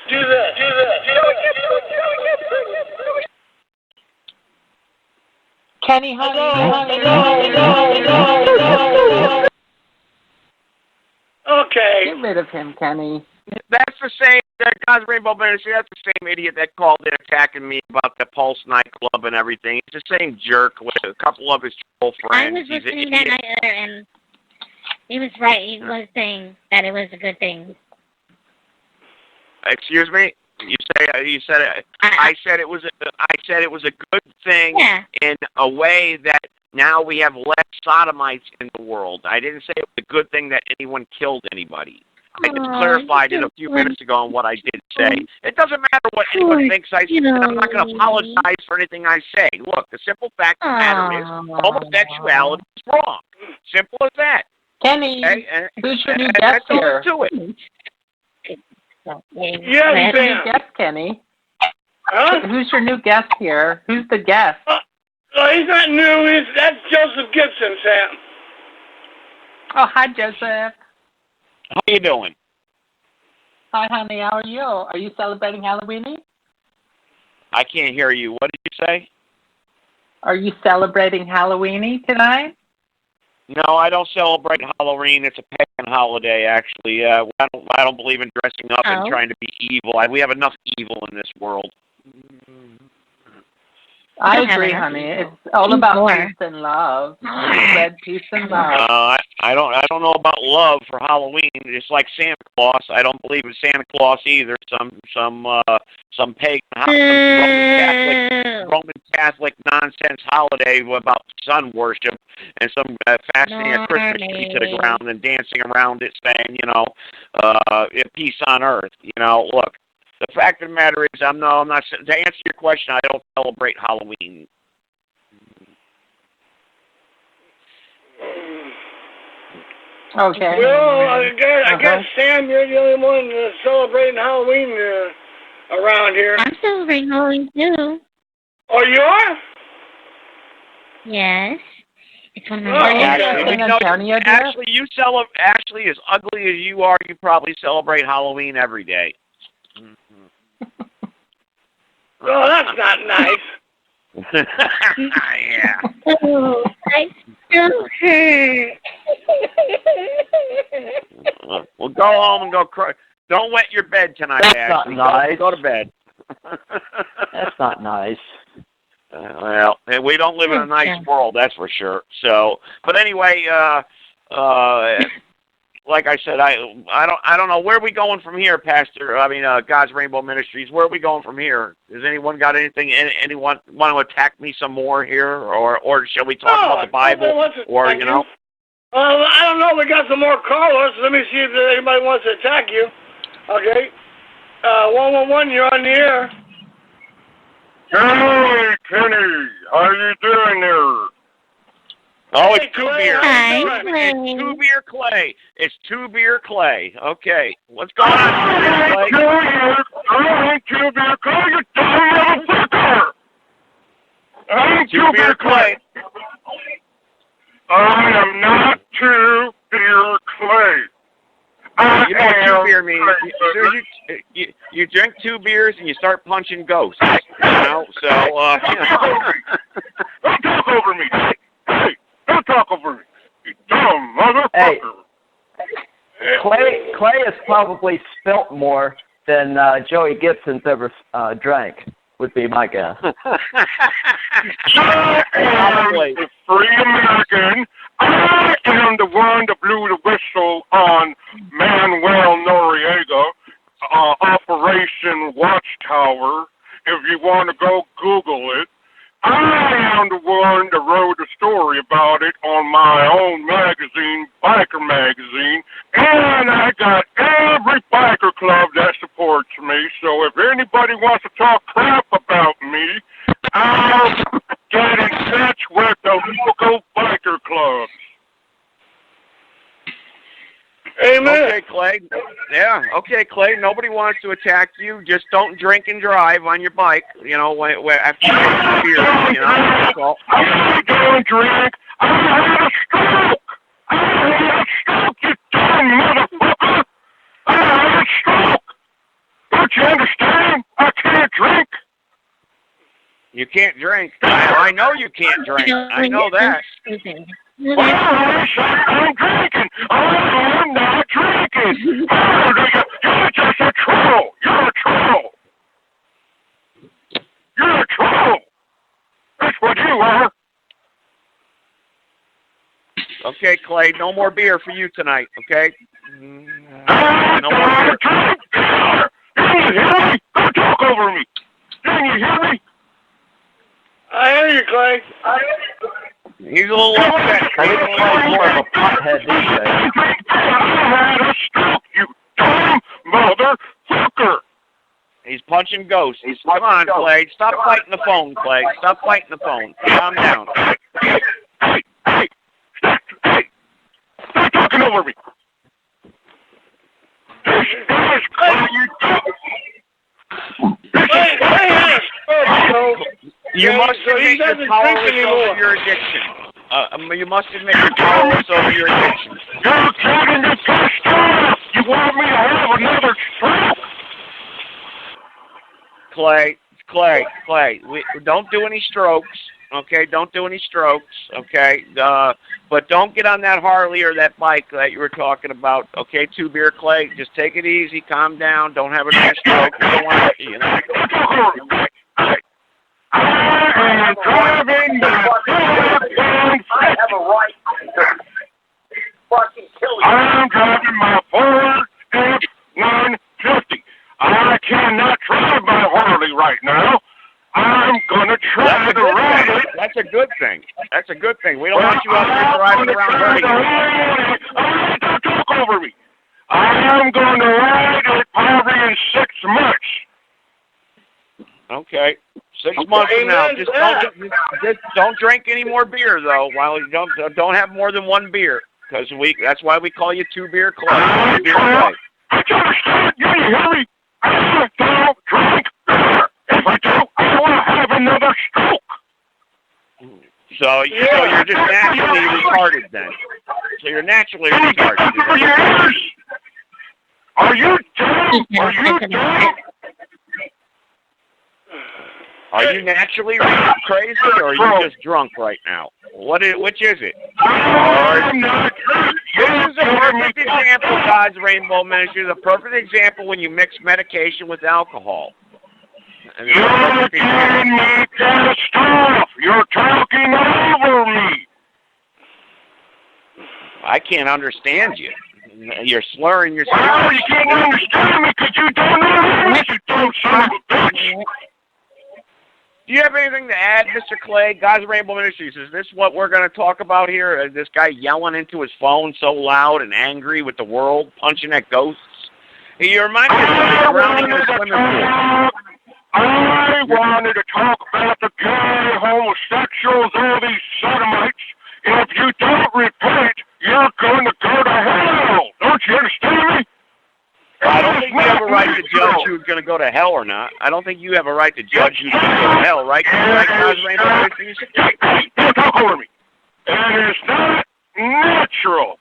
Kenny, honey. Okay. Get rid of him, Kenny. That's the same, God's Rainbow Ministry, that's the same idiot that called in attacking me about the Pulse nightclub and everything. It's the same jerk with a couple of his troll friends. I was listening that night, and he was right. He was saying that it was a good thing. Excuse me? I said it was a good thing in a way that now we have less sodomites in the world. I didn't say it was a good thing that anyone killed anybody. I just clarified it a few minutes ago on what I did say. It doesn't matter what anyone thinks I said. I'm not going to apologize for anything I say. Look, the simple fact of the matter is homosexuality is wrong. Simple as that. Kenny, who's your new guest here? To it. Yes, who's your new guest, Kenny? Huh? Who's your new guest here? Who's the guest? He's not new. That's Joseph Gibson, Sam. Oh, hi, Joseph. How you doing? Hi, honey. How are you? Are you celebrating Halloween? I can't hear you. What did you say? Are you celebrating Halloween tonight? No, I don't celebrate Halloween. It's a pagan holiday, actually. I don't believe in dressing up and trying to be evil. We have enough evil in this world. I agree, honey. It's all about peace and love. Spread peace and love. I don't know about love for Halloween. Just like Santa Claus, I don't believe in Santa Claus either. Some pagan, Roman Catholic nonsense holiday about sun worship and some fastening a Christmas tree to the ground and dancing around it, saying, peace on earth. Look. The fact of the matter is, I'm not. To answer your question, I don't celebrate Halloween. Okay. Well, I guess Sam, you're the only one celebrating Halloween around here. I'm celebrating Halloween too. Oh, you are? Yes. It's one of my Ashley, as ugly as you are, you probably celebrate Halloween every day. Oh, that's not nice. Yeah. Oh, I still hurt. Well, go home and go cry. Don't wet your bed tonight, That's Ashley. not nice. Go to bed. That's not nice. Well, we don't live in a nice world, that's for sure. So, but anyway, like I said, I don't know where are we going from here, Pastor. God's Rainbow Ministries. Where are we going from here? Has anyone got anything? Anyone want to attack me some more here, or shall we talk about the Bible? Or I don't know. We got some more callers. Let me see if anybody wants to attack you. Okay. 111, you're on the air. Hey, Kenny, how you doing there? Oh, it's Two Beer. It's Two Beer Clay. Okay. What's going on, Two Beer Clay? I ain't Two Beer Clay, you dumb motherfucker! I ain't Two Beer Clay. I am not Two Beer Clay. I You know what 2 beer means? As soon as you drink 2 beers and you start punching ghosts. You know, so Don't talk over me. Hey, don't talk over me. You dumb motherfucker. Hey, Clay has probably spilt more than Joey Gibson's ever drank. Would be my guess. I am a free American. I am the one that blew the whistle on Manuel Noriega, Operation Watchtower. If you want to go Google it, I am the one that wrote a story about it on my own magazine, Biker Magazine, and I got every biker club that supports me, so if anybody wants to talk crap about me, I'll get in touch with the local biker clubs. Amen. Okay, Clay. Yeah, okay, Clay. Nobody wants to attack you. Just don't drink and drive on your bike. You know, after you drink 2 beers. You know, that's all. I don't drink. I had a stroke. I had a stroke, you dumb motherfucker. I had a stroke. Don't you understand? I can't drink. You can't drink. I know you can't drink. I know that. Well, I'm drinking. I'm not drinking. You're just a troll. You're a troll. You're a troll. That's what you are. Okay, Clay. No more beer for you tonight. Okay. No more beer. Can you hear me? Don't talk over me. Can you hear me? I hear you, Clay. He's a little upset. I think Clay's more of a pothead these days. I had a stroke, you dumb motherfucker. He's punching ghosts. Come on, Clay. Stop fighting the phone, Clay. Stop fighting the phone. Calm down. Hey, stop talking over me. This is Clay, you dumb. You must admit you're powerless over your addiction. You must admit you're powerless over your addiction. You're getting me pissed off. You want me to have another stroke? Clay, we don't do any strokes, okay? Don't do any strokes, okay? But don't get on that Harley or that bike that you were talking about, okay? 2 beer, Clay. Just take it easy, calm down, don't have another stroke. You don't want to, you know. I am driving I have a right to fucking kill you. I'm driving my Ford F-150. I cannot drive my Harley right now. I'm gonna try to ride it. That's a good thing. That's a good thing. We don't want you out there driving around hurting. Don't talk over me. I'm gonna ride it probably in 6 months. Okay. 6 months from now. Just don't drink any more beer though. While you don't have more than 1 beer, because that's why we call you 2 beer Clay. I don't understand. You hear me? I don't drink beer. If I do, I will have another stroke. So you're just naturally retarded then. So you're naturally retarded. Are you dumb? Are you dumb? Are you naturally crazy, or are you just drunk right now? Which is it? This is a perfect example, God's Rainbow Ministry. The perfect example when you mix medication with alcohol. You're getting me pissed off. You're talking over me. I can't understand you. You're slurring your speech. Well, you can't understand me because you don't know me, you dumb son of a bitch. Do you have anything to add, Mr. Clay? God's Rainbow Ministries, is this what we're going to talk about here? Is this guy yelling into his phone so loud and angry with the world, punching at ghosts? You remind me of somebody drowning in a swimming pool. I wanted to talk about the gay homosexuals, all these sodomites. If you don't repent, you're going to go to hell. Don't you understand me? I don't think you have a right to judge who's going to go to hell or not. I don't think you have a right to judge who's going to go to hell, right? Right, God's Rainbow Ministries? Hey, don't talk over me. It is not natural.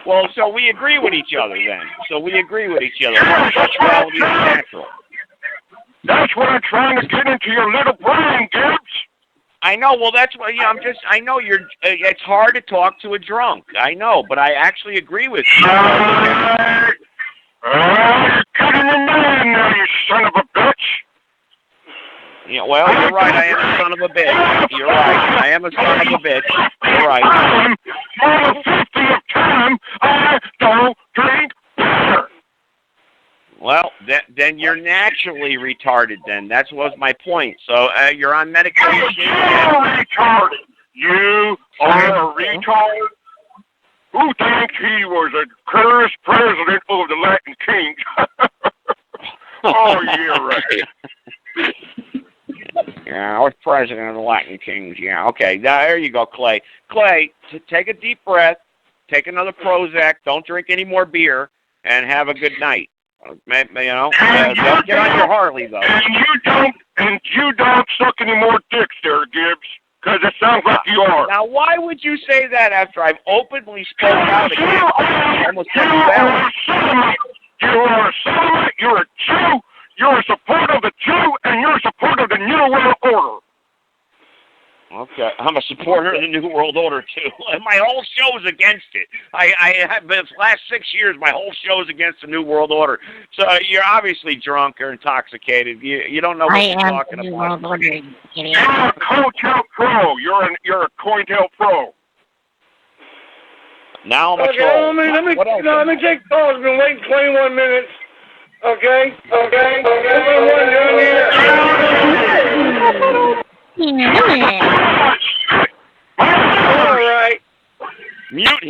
Well, so we agree with each other then. Homosexuality is natural. That's what I'm trying to get into your little brain, Gibbs. I know. Well, that's what I know you're. It's hard to talk to a drunk. I know, but I actually agree with you. You're getting in there now, you son of a bitch. Yeah, well, you're right. I am a son of a bitch. You're right. I am a son of a bitch. You're right. For the 50th time, I don't drink beer. Well, then you're naturally retarded. Then that was my point. So you're on medication. You're retarded. You are a retard. Who thinks he was a current president of the Latin Kings? Oh, you're right. Yeah, I was president of the Latin Kings. Yeah, okay. There you go, Clay. Clay, take a deep breath. Take another Prozac. Don't drink any more beer, and have a good night. Don't get on your Harley though. And you don't suck any more dicks there, Gibbs, because it sounds like you are. Now, why would you say that after I've openly spoken out against homosexuality? You are a Sodomite. You're a Jew. You're a supporter of the Jew, and you're a supporter of the New World Order. Okay, I'm a supporter of the New World Order too. My whole show is against it. I have been the last 6 years. My whole show is against the New World Order. So you're obviously drunk or intoxicated. You don't know what you're talking about. You're a COINTEL Pro. You're a COINTEL Pro. Now I'm a okay, troll. Let me take calls. I've been waiting 21 minutes. Okay. All right. Mute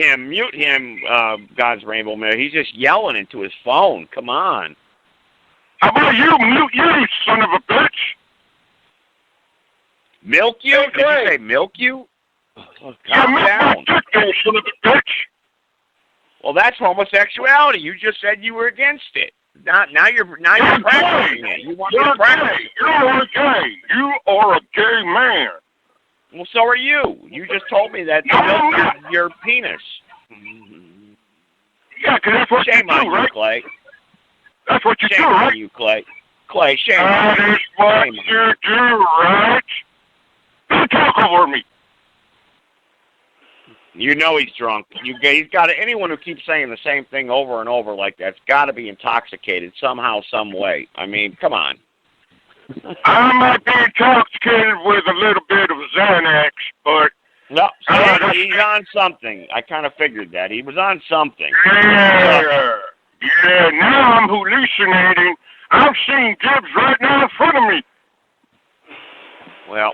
him, God's Rainbow Man. He's just yelling into his phone. Come on. How about you mute you, son of a bitch? Milk you? Did you say milk you? Calm down. Son of a bitch. Well, that's homosexuality. You just said you were against it. Now you're practicing it. You want to practice it. You're gay. You are a gay man. Well, so are you. You just told me that milk is your penis. Yeah, because that's what you do, right? Clay. That's what you do, right? Shame right? on you, Clay. Clay, shame on you. That is what you do, right? Don't talk over me. You know he's drunk. He's got anyone who keeps saying the same thing over and over like that's got to be intoxicated somehow, some way. I mean, come on. I might be intoxicated with a little bit of Xanax, but no, he's on something. I kind of figured that he was on something. Yeah. Now I'm hallucinating. I'm seeing Gibbs right now in front of me. Well,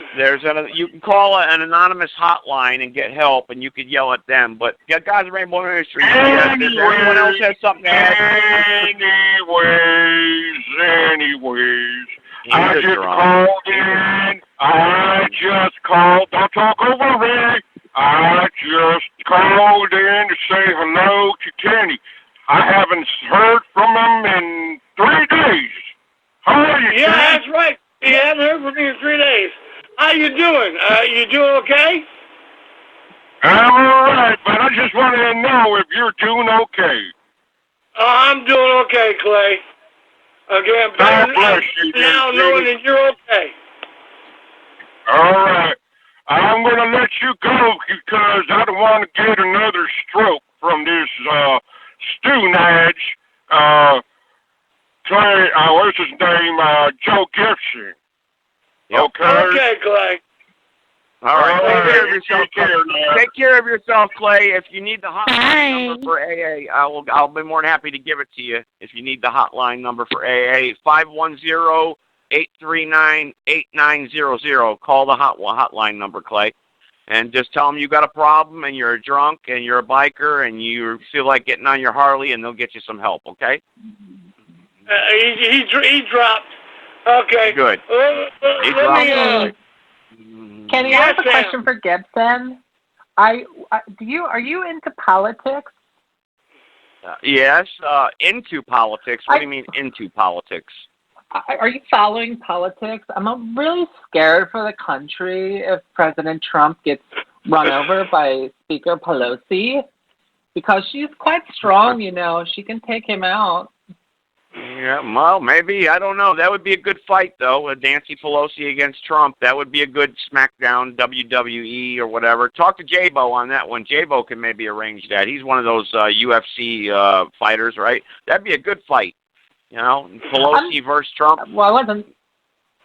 you can call an anonymous hotline and get help, and you could yell at them. But God's Rainbow Ministry, does anyone else have something to add? Anyways, I just called. Don't talk over me. I just called in to say hello to Kenny. I haven't heard from him in 3 days. How are you, Kenny? Yeah, that's right. He hasn't heard from me in 3 days. How you doing? You doing okay? I'm all right, but I just wanted to know if you're doing okay. I'm doing okay, Clay. Okay, I'm better now knowing that you're okay. All right. I'm going to let you go because I don't want to get another stroke from this Stoonage. Clay, what's his name? Joe Gibson. Yep. Okay, Clay. All right. Take care of yourself. Take care of yourself, Clay. If you need the hotline number for AA, I'll be more than happy to give it to you. If you need the hotline number for AA, 510-839-8900. Call the hotline number, Clay, and just tell them you got a problem and you're a drunk and you're a biker and you feel like getting on your Harley, and they'll get you some help. Okay? He dropped. Okay. Good. Kenny, I have a question for Gibson. Are you into politics? Yes, into politics. What do you mean into politics? Are you following politics? I'm really scared for the country if President Trump gets run over by Speaker Pelosi. because she's quite strong, you know. She can take him out. Yeah, well, maybe. I don't know. That would be a good fight, though. Nancy Pelosi against Trump. That would be a good SmackDown, WWE, or whatever. Talk to J-Bo on that one. J-Bo can maybe arrange that. He's one of those UFC fighters, right? That'd be a good fight. You know, Pelosi versus Trump. Well,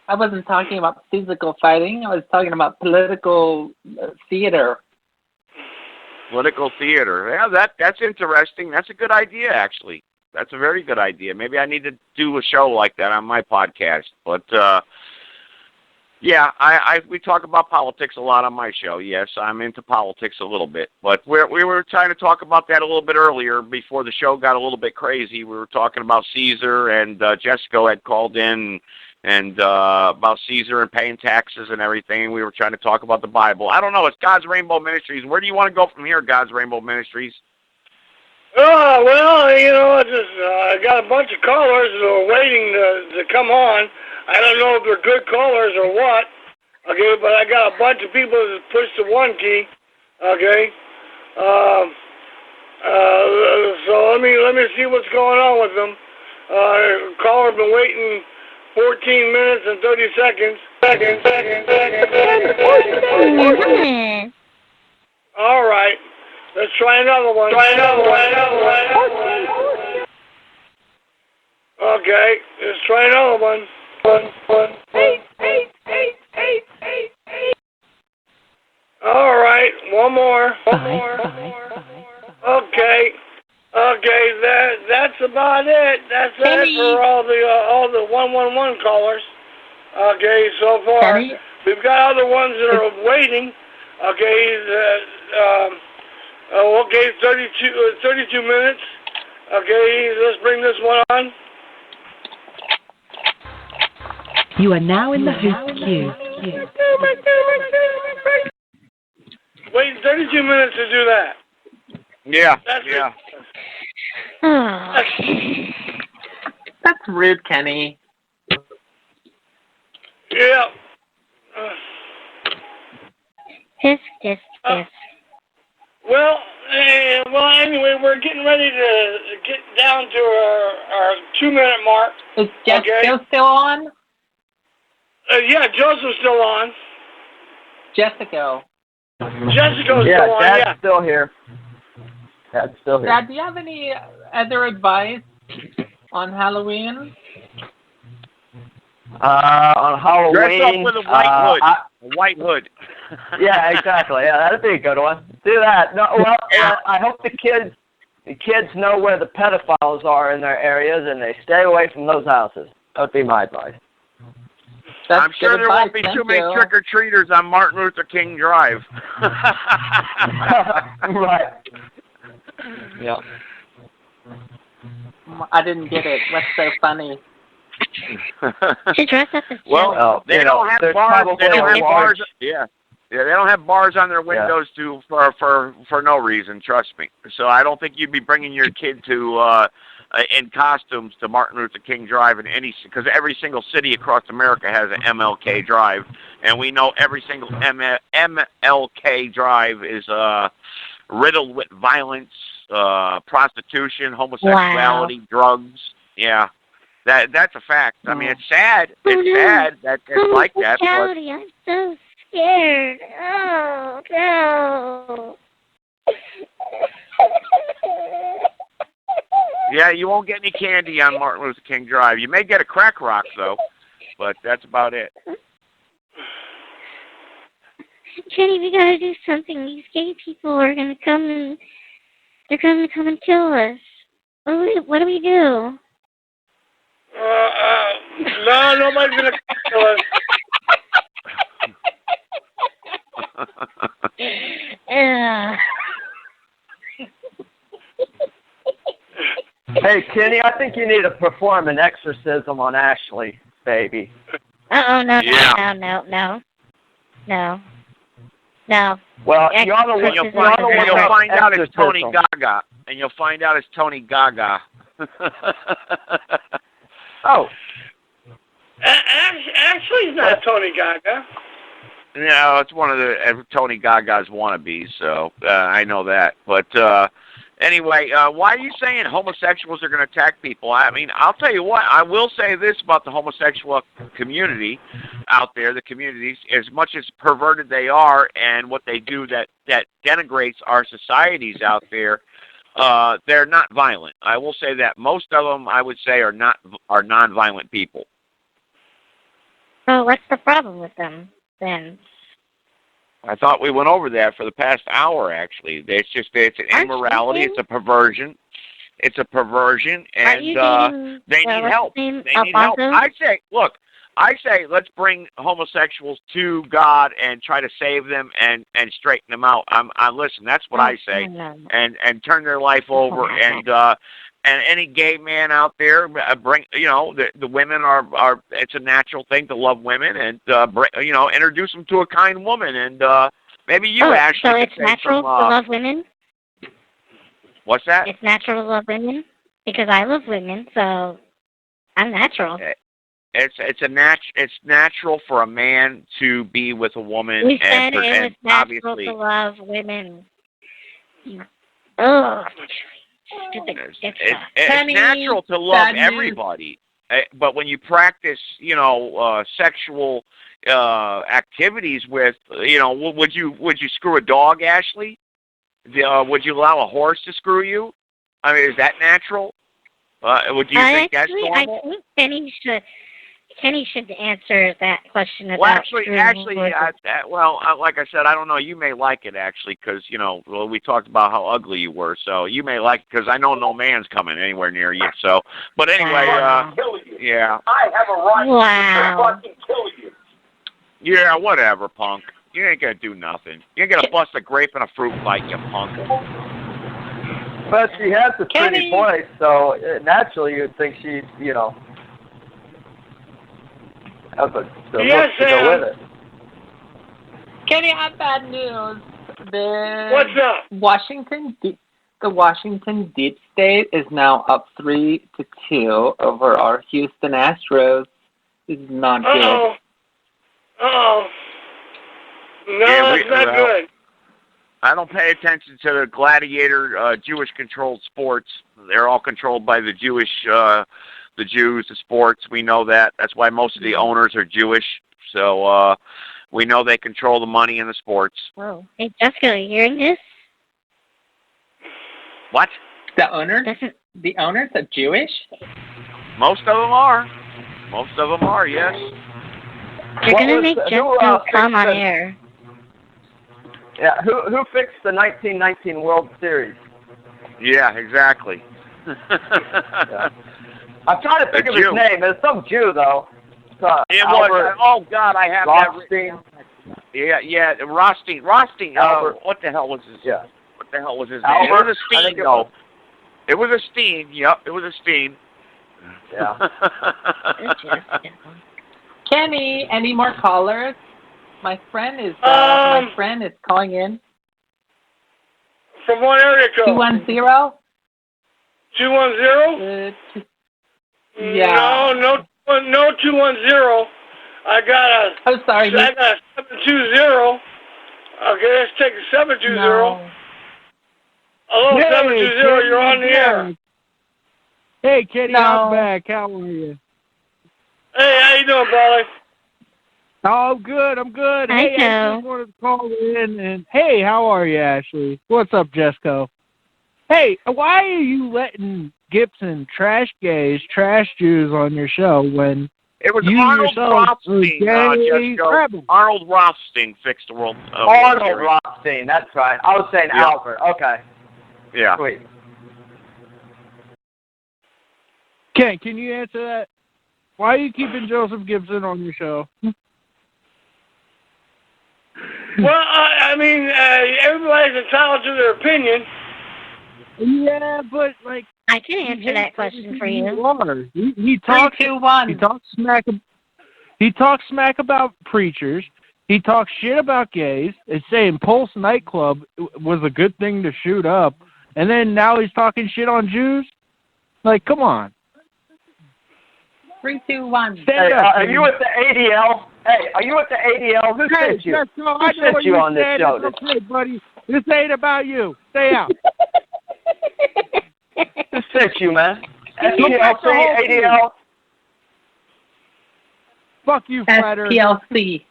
I wasn't talking about physical fighting. I was talking about political theater. Political theater. Yeah, that's interesting. That's a good idea, actually. That's a very good idea. Maybe I need to do a show like that on my podcast. But yeah, we talk about politics a lot on my show. Yes, I'm into politics a little bit. But we were trying to talk about that a little bit earlier before the show got a little bit crazy. We were talking about Caesar, and Jessica had called in and about Caesar and paying taxes and everything. We were trying to talk about the Bible. I don't know. It's God's Rainbow Ministries. Where do you want to go from here, God's Rainbow Ministries? Oh, well, you know, I got a bunch of callers that are waiting to come on. I don't know if they're good callers or what, okay, but I got a bunch of people that push the one key, okay. So let me see what's going on with them. Caller been waiting 14 minutes and 30 seconds. All right. Let's try another one. Okay, let's try another one. All right, one more. Okay, that's about it. That's it for all the 111 callers. Okay, so far we've got other ones that are waiting. Okay, okay, 32 minutes. Okay, let's bring this one on. You are now in the host queue. Wait 32 minutes to do that. Yeah, That's yeah. That's rude, Kenny. Yeah. Piss. Well, anyway, we're getting ready to get down to our 2-minute mark. Is Jessica still on? Yeah, Joseph's still on. Jessica's still on, Dad's still here. Dad's still here. Dad, do you have any other advice on Halloween? On Halloween. Dress up with a white hood. White hood. Yeah, exactly. Yeah, that'd be a good one. Do that. No, well, I hope the kids know where the pedophiles are in their areas, and they stay away from those houses. That would be my advice. I'm sure there won't be too many trick-or-treaters on Martin Luther King Drive. Right. Yeah. I didn't get it. What's so funny? To dress up as well, they don't have bars. They don't have bars. Yeah, they don't have bars on their windows for no reason. Trust me. So I don't think you'd be bringing your kid to in costumes to Martin Luther King Drive because every single city across America has an MLK Drive, and we know every single MLK Drive is riddled with violence, prostitution, homosexuality, drugs. Yeah. That's a fact. I mean, it's sad. It's sad that it's like that. But I'm so scared. Oh, no. Yeah, you won't get any candy on Martin Luther King Drive. You may get a crack rock, though, but that's about it. Jenny, we gotta do something. These gay people are gonna come and they're gonna come and kill us. What do we do? No, nobody's gonna kill us. Hey, Kenny, I think you need to perform an exorcism on Ashley, baby. No. Well, you're the one. You'll find out it's Tony Gaga, and you'll find out it's Tony Gaga. Oh. Ashley's not Tony Gaga. No, it's one of the Tony Gaga's wannabes, so I know that. But Anyway, why are you saying homosexuals are going to attack people? I mean, I'll tell you what. I will say this about the homosexual community out there, the communities, as much as perverted they are and what they do that denigrates our societies out there, they're not violent. I will say that most of them, I would say, are non-violent people. So what's the problem with them then? I thought we went over that for the past hour, actually. It's an immorality. It's a perversion. It's a perversion, and they need help. They need help. I say, let's bring homosexuals to God and try to save them and straighten them out. Listen, that's what I say, and turn their life over. And any gay man out there, bring, the women are. It's a natural thing to love women, and introduce them to a kind woman, and maybe you, Ashley. So it's natural to love women. What's that? It's natural to love women because I love women, so I'm natural. It's natural for a man to be with a woman. We said it was natural obviously to love women. Oh. It's natural to love everybody, but when you practice, sexual activities with, would you screw a dog, Ashley? Would you allow a horse to screw you? I mean, is that natural? Would you think that's normal? I think Kenny should answer that question about. Well, actually, like I said, I don't know. You may like it actually, because we talked about how ugly you were, so you may like it because I know no man's coming anywhere near you. So, but anyway, yeah. I have a right to fucking kill you. Yeah, whatever, punk. You ain't gonna do nothing. You ain't gonna bust a grape in a fruit fight, you punk. But she has a pretty voice, so naturally you'd think she'd, have the look to go with it. Kenny, I have bad news. What's up? The Washington Deep State is now up 3-2 over our Houston Astros. This is not good. Uh-oh. No, it's not good. I don't pay attention to the gladiator, Jewish-controlled sports. They're all controlled by the Jewish, the Jews, the sports. We know that. That's why most of the owners are Jewish. So we know they control the money in the sports. Whoa. Hey, Jessica, are you hearing this? What? The owners are Jewish? Most of them are. Most of them are, yes. You're going to make Jessica come on air. Yeah, who fixed the 1919 World Series? Yeah, exactly. Yeah. I'm trying to think of his name. It's some Jew, though. It was. Oh God, I have Rothstein. That. Yeah, Rothstein. What the hell was his? Yeah. What the hell was his name? It was a Steen, though. It was a Steen. Yep, it was a Steen. Yeah. Kenny, any more callers? My friend is calling in. From what area code? 210? 210? Yeah. No 210. I got a 720. Okay, let's take a 720. No. Hello, 720, you're on the air. Hey, Kenny, I'm back. How are you? Hey, how you doing, Polly? Oh, I'm good. Hey, I just wanted to call in and hey, how are you, Ashley? What's up, Jesco? Hey, why are you letting Gibson trash gays, trash Jews on your show when it was you Arnold Rothstein? Arnold Rothstein fixed the world. Arnold Rothstein, that's right. I was saying Albert. Okay. Yeah. Sweet. Ken, can you answer that? Why are you keeping Joseph Gibson on your show? Well, I mean, everybody's entitled to their opinion. Yeah, but like I can answer that question for you. He talks smack. He talks smack about preachers. He talks shit about gays. It's saying Pulse nightclub was a good thing to shoot up, and then now he's talking shit on Jews. Like, come on. 3, 2, 1. Hey, are you at the ADL? Hey, are you at the ADL? Who sent you? Who sent you on this show? Okay, buddy. This ain't about you. Stay out. Who sent you, man? SPLC, ADL. Fuck you, Flatter. SPLC.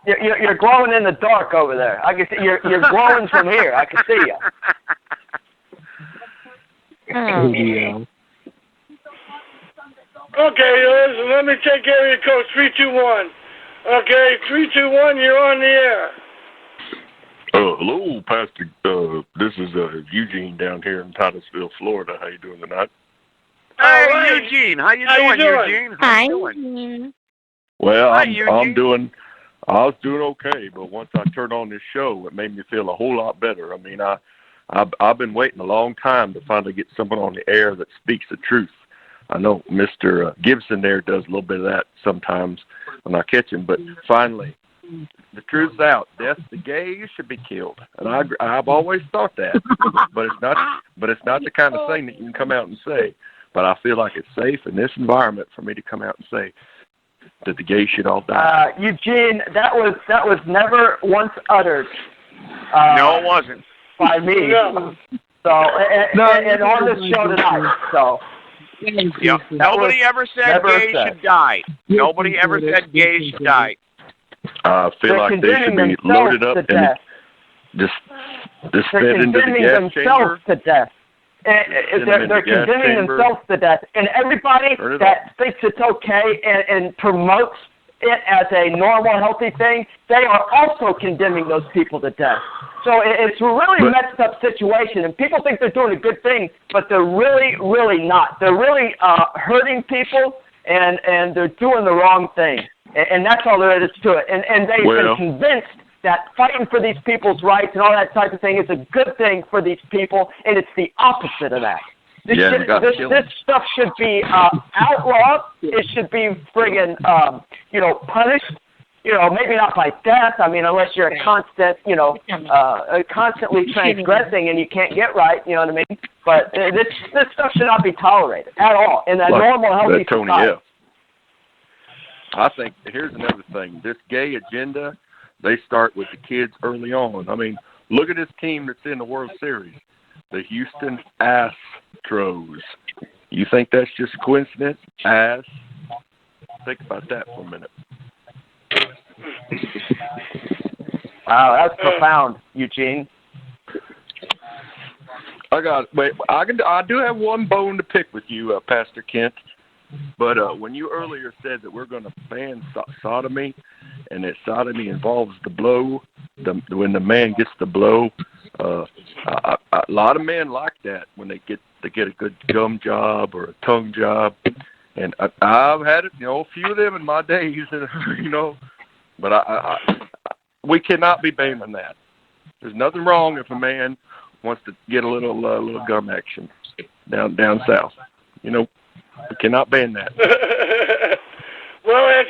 You're glowing in the dark over there. I can see you're glowing from here. I can see you. Okay, listen, let me take care of your code 321. Okay, 321, you're on the air. Hello, Pastor. This is Eugene down here in Titusville, Florida. How you doing tonight? Hey, right. Eugene. How you doing, Eugene? Hi. Well, Hi, I was doing okay, but once I turned on this show, it made me feel a whole lot better. I mean, I've been waiting a long time to finally get someone on the air that speaks the truth. I know Mr. Gibson there does a little bit of that sometimes when I catch him, but finally, the truth's out. Death to gays should be killed, and I've always thought that, but it's not the kind of thing that you can come out and say. But I feel like it's safe in this environment for me to come out and say that the gays should all die. Eugene, that was never once uttered. No, it wasn't. By me. No. So, and on this show tonight. So. Yep. Nobody ever said gays should die. Nobody ever said gays should die. I feel like they should be loaded up and just fed into the gas chamber. To death. They're condemning themselves to death. And everybody that thinks it's okay and promotes it as a normal, healthy thing, they are also condemning those people to death. So it's a really messed up situation, and people think they're doing a good thing, but they're really, really not. They're really hurting people, and they're doing the wrong thing. And that's all there is to it. And they've been convinced that fighting for these people's rights and all that type of thing is a good thing for these people, and it's the opposite of that. This stuff should be outlawed. It should be friggin', punished. Maybe not by death. I mean, unless you're a constant, constantly transgressing and you can't get right. You know what I mean? But this stuff should not be tolerated at all in a normal, healthy society. I think here's another thing. This gay agenda, they start with the kids early on. I mean, look at this team that's in the World Series, the Houston Astros. You think that's just a coincidence? Think about that for a minute. Wow, that's profound, Eugene. I do have one bone to pick with you, Pastor Kent. But when you earlier said that we're going to ban sodomy, and that sodomy involves the blow, when the man gets the blow, a lot of men like that when they get a good gum job or a tongue job, and I've had it, a few of them in my days, But we cannot be banning that. There's nothing wrong if a man wants to get a little gum action down south. We cannot ban that. Well, that's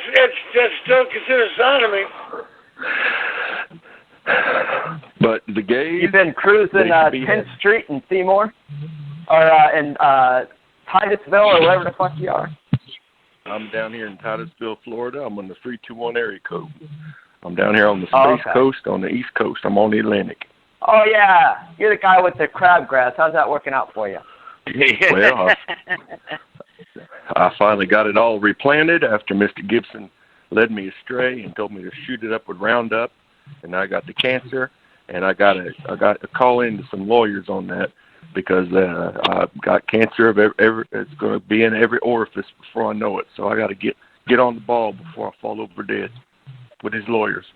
still considered sodomy. But the gays... You've been cruising 10th Street in Seymour? Or in Titusville or wherever the fuck you are? I'm down here in Titusville, Florida. I'm on the 321 area code. I'm down here on the Space Coast, on the East Coast. I'm on the Atlantic. Oh, yeah. You're the guy with the crabgrass. How's that working out for you? Well, I finally got it all replanted after Mr. Gibson led me astray and told me to shoot it up with Roundup, and I got the cancer, and I got to call in to some lawyers on that because I've got cancer of it's going to be in every orifice before I know it. So I got to get on the ball before I fall over dead with his lawyers.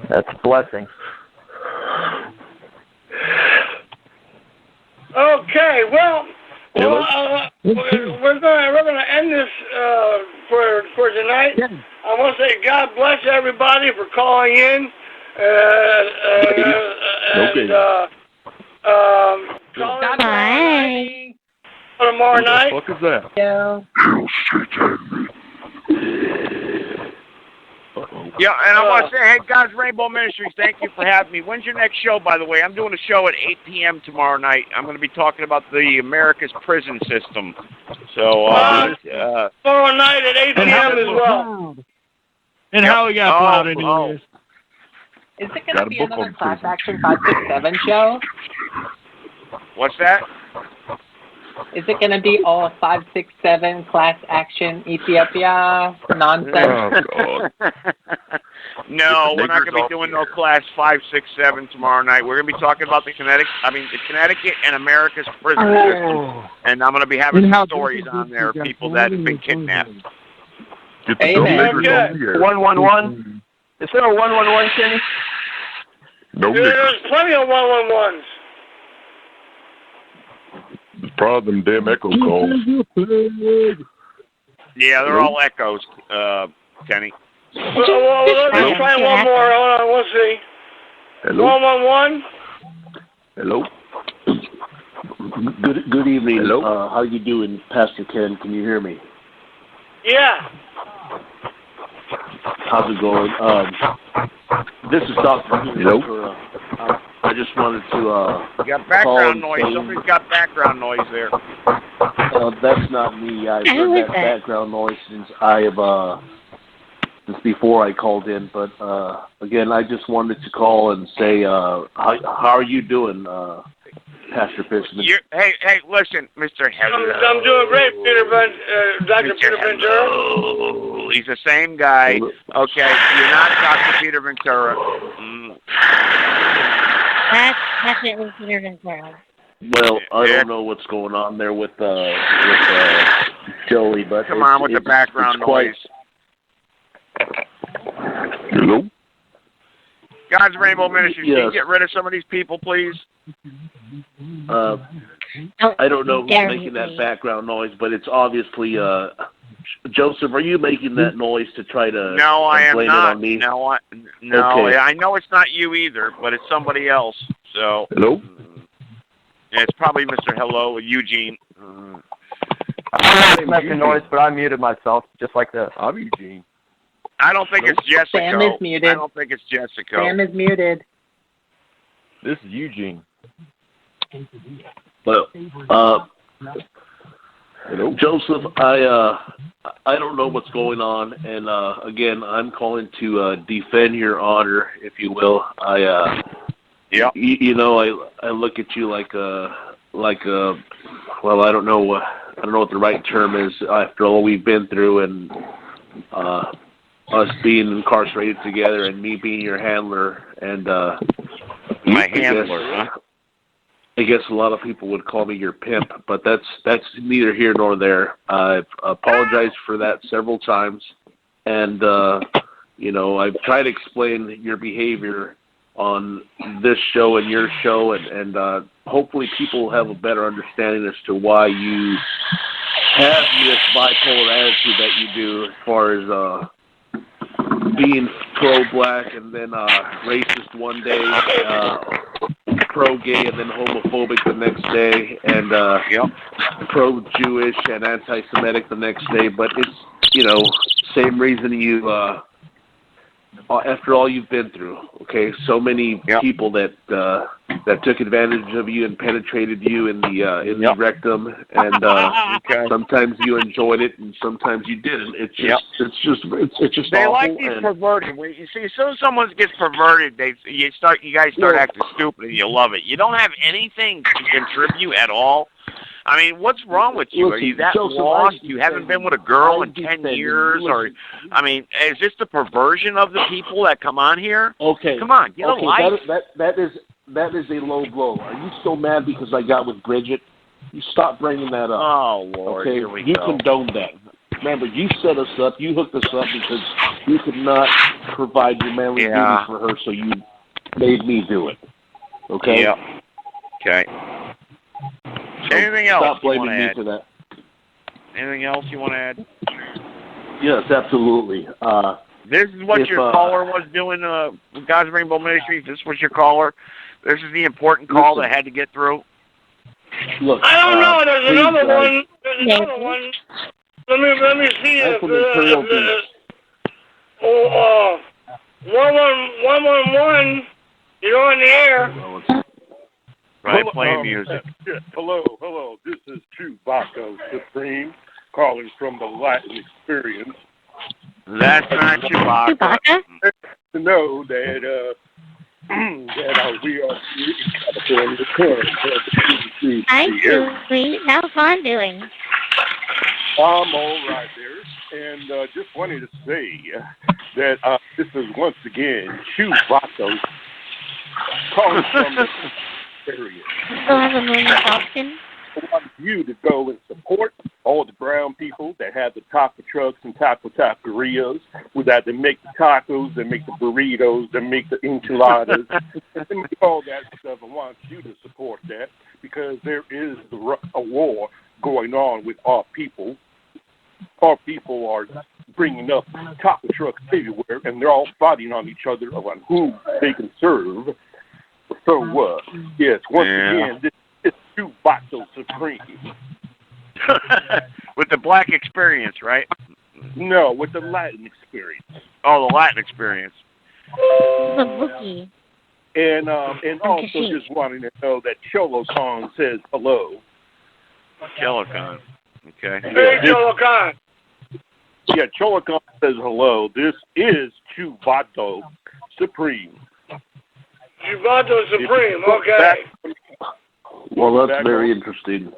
That's a blessing. Okay, well, we're gonna end this for tonight. Yeah. I want to say God bless everybody for calling in. Bye. Tomorrow night. What the fuck is that? Yeah. Yeah, and I want to say, hey, God's Rainbow Ministries, thank you for having me. When's your next show, by the way? I'm doing a show at 8 p.m. tomorrow night. I'm going to be talking about the America's prison system. So, tomorrow night at 8 p.m. as well. And how we got plowed anyways. Is it going to be another Class Action 567 show? What's that? Is it going to be all 567 class action Ethiopia nonsense? Oh, God. No, we're not going to be doing no class 5, 6, 7 tomorrow night. We're going to be talking about the Connecticut and America's prison system. And I'm going to be having some stories on there of people that have been kidnapped. Get the niggers on the air. 111. Is there a 111, Kenny? No There's niggers. plenty of 111s. It's probably them damn echo calls. Yeah, they're all echoes, Kenny. Well, let's try one more. Hold on, we'll see. Hello. 111. Hello. Good evening. Hello. How you doing, Pastor Ken? Can you hear me? Yeah. How's it going? This is Dr. Hello. I just wanted to You got background noise. Somebody's got background noise there. that's not me. I've heard that background noise since since before I called in. But again, I just wanted to call and say, how are you doing, Pastor Fishman? Hey, listen, Mr. Hello. I'm doing great, Dr. Peter Ventura. He's the same guy. Okay, you're not Dr. Peter Ventura. That's definitely Peter Ventura. Well, I don't know what's going on there with Joey, but come on with the background noise. Hello. God's Rainbow Ministries. Yes. Can you get rid of some of these people, please? I don't know who's making that background noise, but it's obviously Joseph. Are you making that noise to try to No, I am blame not. it on me? No, Okay. I know it's not you either, but it's somebody else. So Hello. it's probably Mr. Hello, Eugene. I'm not making noise, but I muted myself just like this. I'm Eugene. I don't think it's Jessica. Sam is muted. I don't think it's Jessica. Sam is muted. This is Eugene. But Hello. Joseph, I don't know what's going on, and again, I'm calling to defend your honor, if you will. You know, I look at you like well, I don't know what the right term is after all we've been through, and us being incarcerated together, and me being your handler, and my handler, huh? I guess a lot of people would call me your pimp, but that's neither here nor there. I've apologized for that several times, and you know, I've tried to explain your behavior on this show and your show, and hopefully people have a better understanding as to why you have this bipolar attitude that you do, as far as being pro-black and then racist one day, pro-gay and then homophobic the next day, and pro-Jewish and anti-Semitic the next day. But it's, you know, same reason you, after all you've been through, okay? So many people that took advantage of you and penetrated you in the rectum, and sometimes you enjoyed it and sometimes you didn't. It's just they awful. like these perverted. When you see, as soon as someone gets perverted, you guys start acting stupid, and you love it. You don't have anything to contribute at all. I mean, what's wrong with you? Listen, Are you that Joseph, lost? You haven't been with a girl in 10 years? Or, I mean, is this the perversion of the people that come on here? Okay. Come on, get a life. That is a low blow. Are you still mad because I got with Bridget? You stop bringing that up. Oh, Lord, okay? Here we You go. condoned that. Remember, you set us up. You hooked us up because you could not provide your manly duties for her, so you made me do it. Okay? Yep. Okay. So anything else stop blaming you me add? for that. Anything else you want to add? Yes, absolutely. This is what your caller was doing, God's Rainbow Ministries. This was your caller. This is the important call that had to get through. Look, I don't know. There's another one. There's another one. Let me see if 111. You're on the air. Right, playing music. Hello. This is Chewbacca Supreme calling from the Latin Experience. That's not Chewbacca. To know that we are here in California, Hi, Julie. How's Han doing? I'm all right there, and just wanted to say that this is once again Chewbacca calling from the area. Still have a million options? I want you to go and support all the brown people that have the taco trucks and taquerias, that they make the tacos, they make the burritos, they make the enchiladas, they make all that stuff. I want you to support that because there is a war going on with our people. Our people are bringing up taco trucks everywhere, and they're all fighting on each other on who they can serve. So, yes, once again, this is Chewbacca Supreme. With the black experience, right? No, with the Latin experience. Oh, the Latin experience. The bookie. And also just wanting to know that CholoCon says hello. CholoCon. Okay. Hey, CholoCon. Yeah, CholoCon says hello. This is Chewbacca Supreme. Chewbacca Supreme, okay. Well, that's very interesting.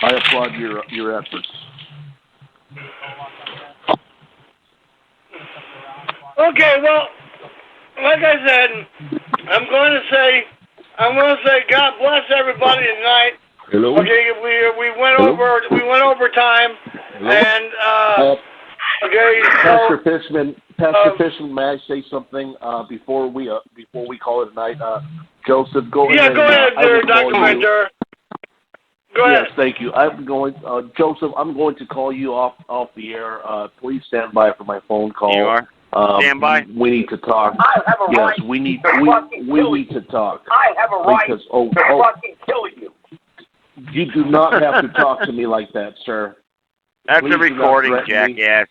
I applaud your efforts. Okay, well, like I said, I'm going to say God bless everybody tonight. Hello. Okay, we went over time, and okay. Pastor Fishman, may I say something before we call it a night? Joseph, go ahead. Yeah, go ahead, there, Dr. Mentor. Go ahead. Yes, thank you. Joseph, I'm going to call you off the air. Please stand by for my phone call. You are? Stand by. We need to talk. I have a right. Yes, we need to talk. I have a right because, to fucking kill you. You do not have to talk to me like that, sir. That's Please a recording, jackass.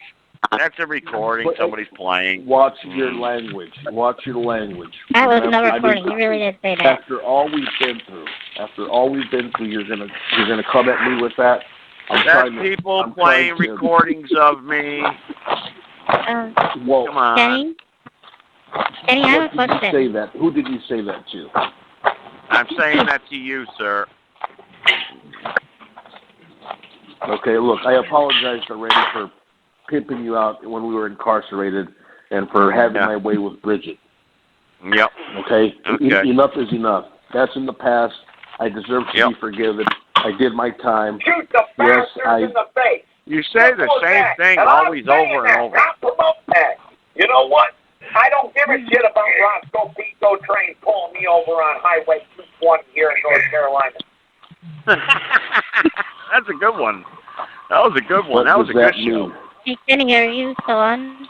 That's a recording. Somebody's playing. Watch your language. Watch your language. That was no recording. You really did say that. After all we've been through, you're gonna come at me with that. That's people playing recordings of me. Whoa. Come on. Kenny, I have a question. Say that? Who did you say that to? I'm saying that to you, sir. Okay, look, I apologized already for pimping you out when we were incarcerated and for having my way with Bridget. Yep. Okay? Enough is enough. That's in the past. I deserve to be forgiven. I did my time. Shoot the bastard in the face. You say the same thing always over and over. Not promote that. You know what? I don't give a shit about Roscoe Pico train pulling me over on Highway 220 here in North Carolina. That's a good one. That was a good one. That was a good show. Hey, Kenny, are you still on?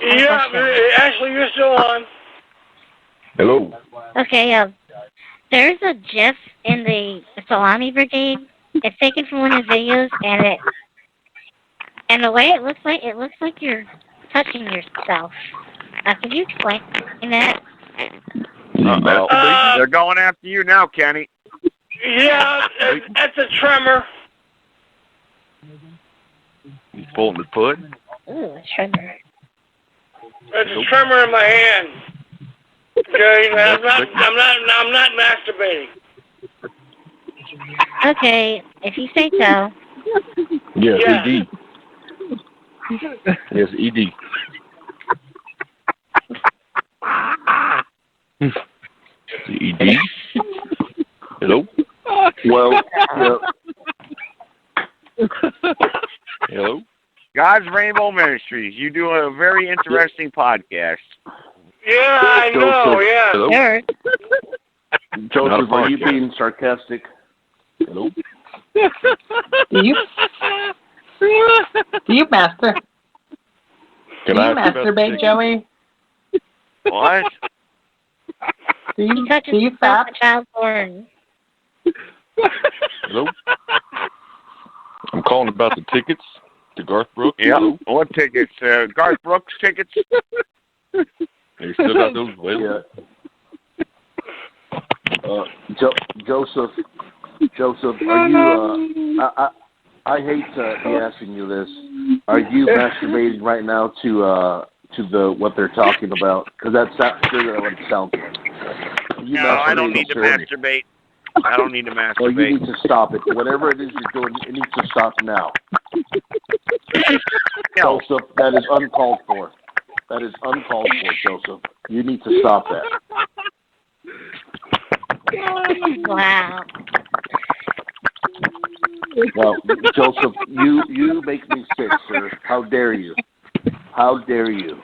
Yeah, Ashley, you're still on. Hello. Okay, there's a GIF in the Salami Brigade. It's taken from one of his videos, and the way it looks like you're touching yourself. Could you explain that? They're going after you now, Kenny. Yeah, that's a tremor. He's pulling his foot. Ooh, a tremor. There's a tremor in my hand. Okay, I'm not masturbating. Okay, if you say so. Yes, Yeah. ED. Yes, ED. ED. Hello. Well, Hello. God's Rainbow Ministries. You do a very interesting podcast. Yeah, I know, yeah. Hello? Joseph, are you being sarcastic? Hello? Do you master? Do you masturbate, Joey? What? Do you fap? Child porn. Hello? I'm calling about the tickets to Garth Brooks. Yeah. Hello? What tickets? Garth Brooks tickets? They still got those available. Yeah. Joseph, are you? I hate to be asking you this. Are you masturbating right now to what they're talking about? Because that's not sure what it sounds like. No, I don't need to masturbate. I don't need to masturbate. Well, you need to stop it. Whatever it is you're doing, it needs to stop now. Joseph, that is uncalled for. That is uncalled for, Joseph. You need to stop that. Wow. Well, Joseph, you make me sick, sir. How dare you? How dare you?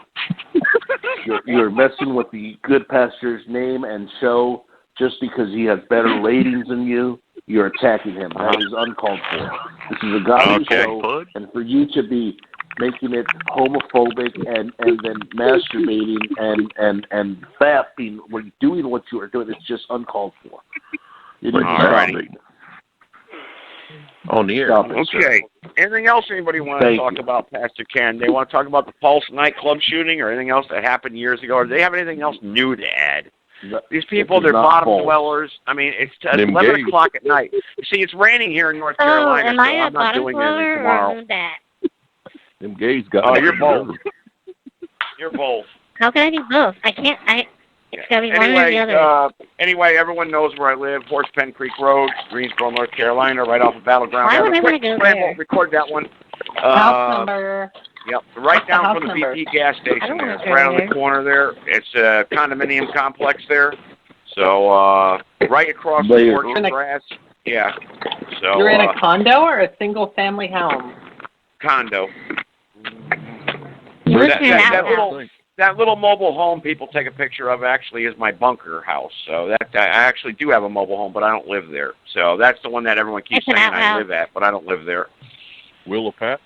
You're messing with the good pastor's name and show just because he has better ratings than you. You're attacking him. That is uncalled for. This is a godly show, and for you to be making it homophobic and then masturbating and fapping, doing what you are doing, it's just uncalled for. You need to stop it. On the air. Okay. Anything else anybody want to talk about, Pastor Ken? They want to talk about the Pulse nightclub shooting or anything else that happened years ago? Or do they have anything else new to add? These people, they're bottom dwellers. I mean, it's 11 o'clock at night. You see, it's raining here in North Carolina, am I so a I'm not doing anything tomorrow. Them gays got Oh, you're both. You're both. How can I do both? I can't. It's got to be one or the other. Anyway, everyone knows where I live, Horse Pen Creek Road, Greensboro, North Carolina, right off of Battleground. Why would I want to go there? We'll record that one. House number. Yep, right down from the BP gas station there. It's right on the corner there. It's a condominium complex there. So, right across the orchard grass. Yeah. So, you're in a condo or a single-family home? Condo. That little mobile home people take a picture of actually is my bunker house. So I actually do have a mobile home, but I don't live there. So that's the one that everyone keeps saying I live at, but I don't live there. Willow Pat?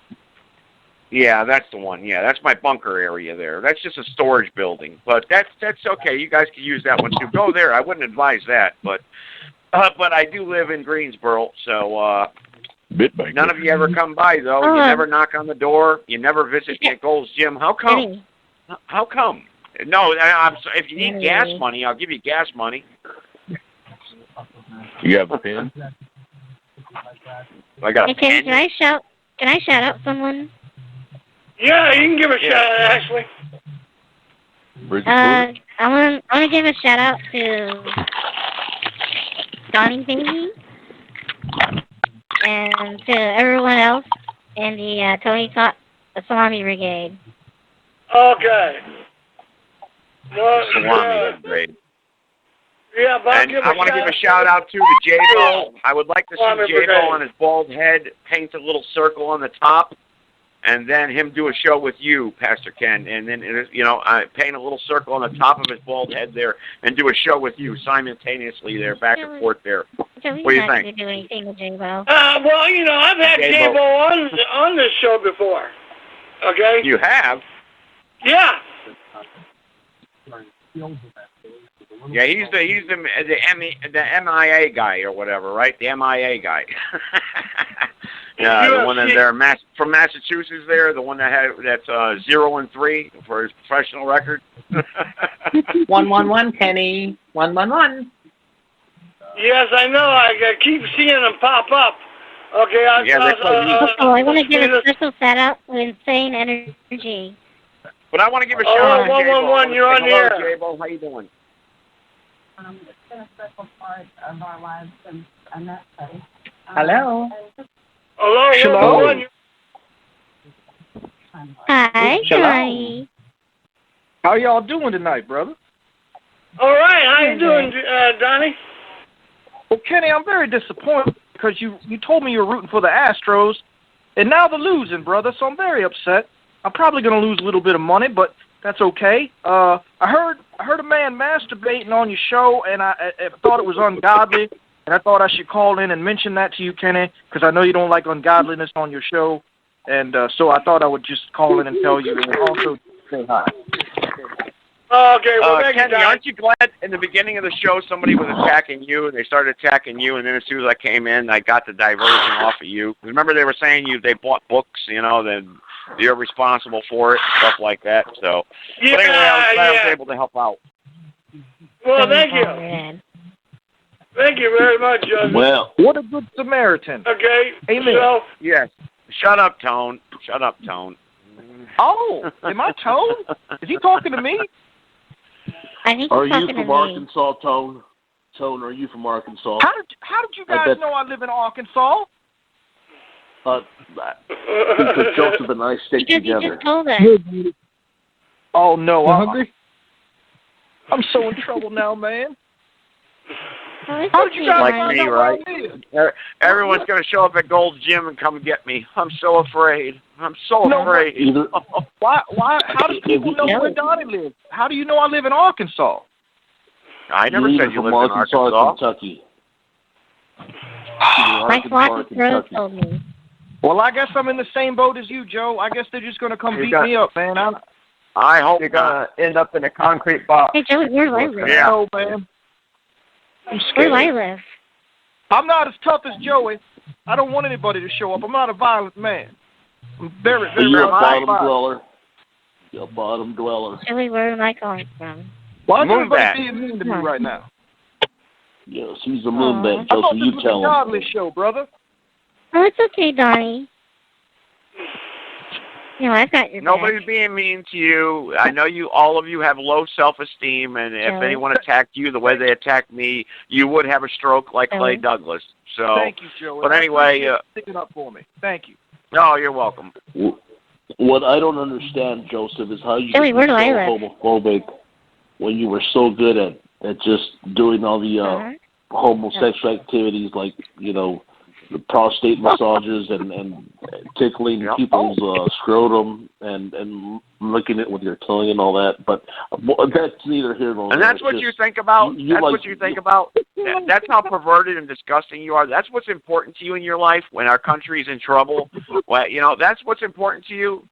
Yeah, that's the one. Yeah, that's my bunker area there. That's just a storage building, but that's okay. You guys can use that one too. Go there. I wouldn't advise that, but I do live in Greensboro, so none of you ever come by though. You never knock on the door. You never visit Gold's Gym. How come? How come? No, if you need gas money, I'll give you gas money. You have a pen? I got a pen. Can I shout out someone? Yeah, you can give a shout out, Ashley. I want to give a shout out to Donnie Baby and to everyone else in the Tony Salami Brigade. Okay. Salami Brigade. Yeah, but I want to give a shout out to J-Bo. I would like to see J-Bo on his bald head paint a little circle on the top, and then him do a show with you, Pastor Ken, and then paint a little circle on the top of his bald head there, and do a show with you simultaneously there, back and forth there. What do you think? To do anything with J-Bo. Well, I've had J-Bo on this show before. Okay. You have? Yeah. Yeah, he's the MIA guy or whatever, right? The MIA guy. Yeah, the one there from Massachusetts there, the one that's 0-3 for his professional record. 111, Kenny. 111. Yes, I know. I keep seeing them pop up. Okay. I want to give a special shout out to Insane Energy. But I want to give a shout out to 111, you're on the air. J-Bo, how you doing? It's been a special part of our lives since I met Betty. Hello. Hello. Hi, Johnny. How y'all doing tonight, brother? All right. How you doing, Donnie? Well, Kenny, I'm very disappointed because you told me you were rooting for the Astros, and now they're losing, brother, so I'm very upset. I'm probably going to lose a little bit of money, but that's okay. I heard a man masturbating on your show, and I thought it was ungodly, and I thought I should call in and mention that to you, Kenny, because I know you don't like ungodliness on your show, and so I thought I would just call in and tell you, and also say hi. Okay, well, Kenny, aren't you glad in the beginning of the show somebody was attacking you, and they started attacking you, and then as soon as I came in, I got the diversion off of you? Remember they were saying they bought books, then you're responsible for it, stuff like that. So, yeah, but anyway, I was able to help out. Well, thank you. Thank you very much, Joseph. Well, what a good Samaritan. Okay. Amen. So, yes. Shut up, Tone. Shut up, Tone. Oh, am I Tone? Is he talking to me? I think Are you from Arkansas, Tone? Tone, are you from Arkansas? How did you guys know I live in Arkansas? Because Joseph and I stick together. You just told us. Oh no, I'm so in trouble now, man. How did you guys like me, right? Everyone's going to show up at Gold's Gym and come get me. I'm so afraid. I'm so afraid. Why? How do people know where Donnie lives? How do you know I live in Arkansas? I never said you lived in Arkansas. Kentucky. My closet Rose told me. Well, I guess I'm in the same boat as you, Joe. I guess they're just going to come beat me up, man. I hope you're going to end up in a concrete box. Hey, Joe, where do I live? Yeah. No, man. I'm scared. Where do I live? I'm not as tough as Joey. I don't want anybody to show up. I'm not a violent man. I'm very, very You're a violent. bottom dweller. You're a bottom dweller. Joey, where am I calling from? Why is everybody being mean to me right now? Yes, he's a moonbat, I thought Joseph. this You was tell a him. godly show, brother. Oh, it's okay, Donnie. No, I've got your Nobody's being mean to you. I know all of you have low self-esteem, and if anyone attacked you the way they attacked me, you would have a stroke like Clay Douglas. So, thank you, Joey. But anyway, sticking up for me. Thank you. No, you're welcome. What I don't understand, Joseph, is how you Joey, where do I so live? homophobic when you were so good at just doing all the homosexual activities, like the prostate massages and tickling people's scrotum and licking it with your tongue and all that. But that's neither here nor there. And that's what you think about? That's what you think about? That's how perverted and disgusting you are. That's what's important to you in your life when our country's in trouble. Well, that's what's important to you.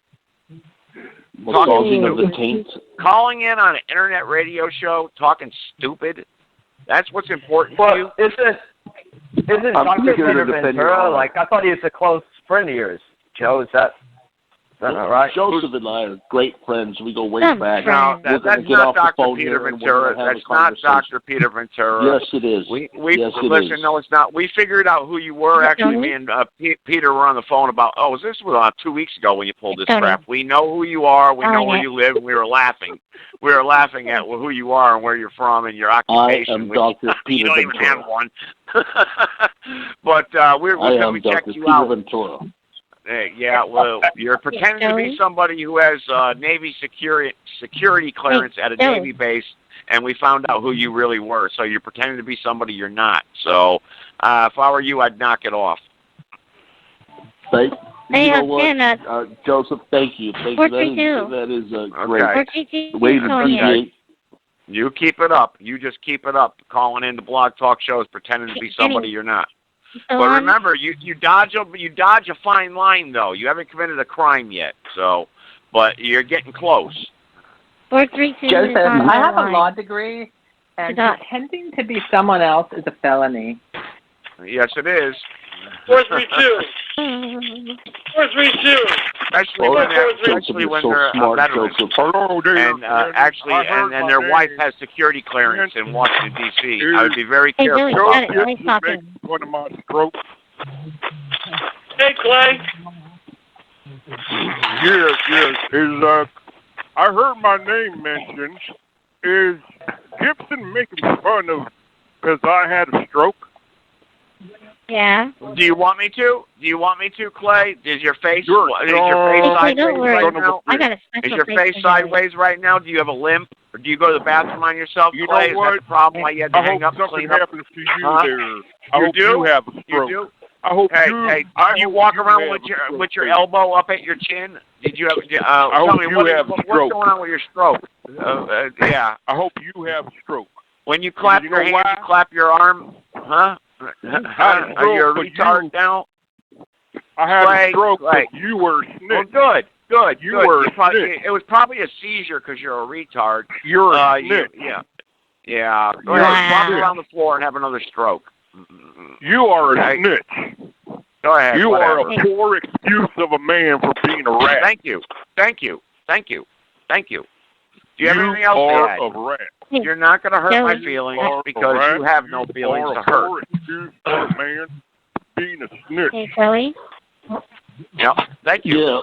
Massaging of the taint. Calling in on an internet radio show, talking stupid. That's what's important to you. Isn't Dr. Peter Ventura, I thought he was a close friend of yours. Joe, is that all right? Joseph and I are great friends. We go way back. No, that's not Dr. Peter Ventura. That's not Dr. Peter Ventura. Yes, it is. Listen, no, it's not. We figured out who you were. Actually, me and Peter were on the phone about, this was 2 weeks ago when you pulled this crap. We know who you are. We know where you live. And we were laughing. We were laughing at who you are and where you're from and your occupation. I am Dr. Peter You don't Ventura. even have one. But we checked you out. Ventura. Yeah, well, you're pretending to be somebody who has Navy security clearance at a Navy base, and we found out who you really were. So you're pretending to be somebody you're not. So if I were you, I'd knock it off. You know what, Joseph? Thank you. That is a great way to deviate. You keep it up. You just keep it up. Calling into blog talk shows, pretending to be somebody you're not. But remember, you dodge a fine line though. You haven't committed a crime yet, but you're getting close. 432. Joseph, I have a law degree, and pretending to be someone else is a felony. Yes, it is. 432. 432. Especially when they're veterans. And and their wife has security clearance in Washington D.C. I would be very careful about that. One of my strokes. Hey, Clay. Yes. I heard my name mentioned. Is Gibson making fun of because I had a stroke? Yeah. Do you want me to? Clay? Is your face sideways right now? I got a special Is your face sideways right now? Do you have a limp? Or do you go to the bathroom on yourself, Clay? Is that the problem why you had to hang up and clean up? Happens to you there. I hope you have a stroke. You do? I hope do you walk around with your elbow up at your chin? Did you have? Tell me what's going on with your stroke? Yeah. I hope you have a stroke. When you clap your hand, you clap your arm, huh? Are you a retard now? I had a stroke, but you were a snitch. Well, good. You were a snitch. It was probably a seizure because you're a retard. You're a snitch. Yeah. Go ahead, drop around the floor and have another stroke. You are a snitch. Go ahead. You are a poor excuse of a man for being a rat. Thank you. Do you have anything else to add? You are a rat. You're not going to hurt my feelings because you have no feelings to hurt. Poor excuse of a man being a snitch. Hey, Chloe. Yeah. Thank you. Yeah.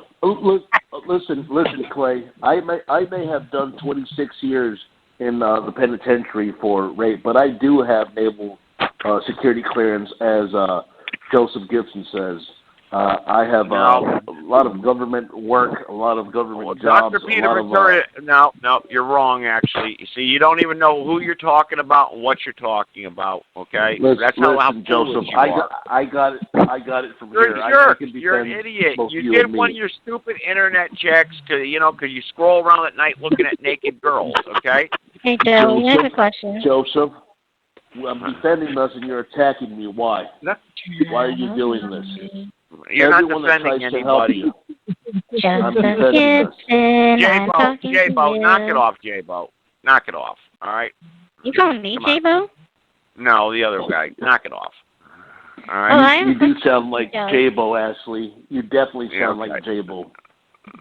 Listen, Clay. I may have done 26 years in the penitentiary for rape, but I do have naval security clearance, as Joseph Gibson says. I have a lot of government work, a lot of government jobs. Dr. Peter Ventura, no, you're wrong, actually. You see, you don't even know who you're talking about and what you're talking about, okay? That's how Joseph, I got it from you're here. You're an idiot. You did one of your stupid internet checks because you scroll around at night looking at naked girls, okay? Hey, Joe, you have a question. Joseph, I'm defending us and you're attacking me. Why? Why are you doing this? You're Everyone not defending anybody. J-Bo, knock it off, J-Bo. Knock it off, all right? You calling me J-Bo? No, the other guy. Knock it off. All right? You do sound like J-Bo, Ashley. You definitely sound like J-Bo.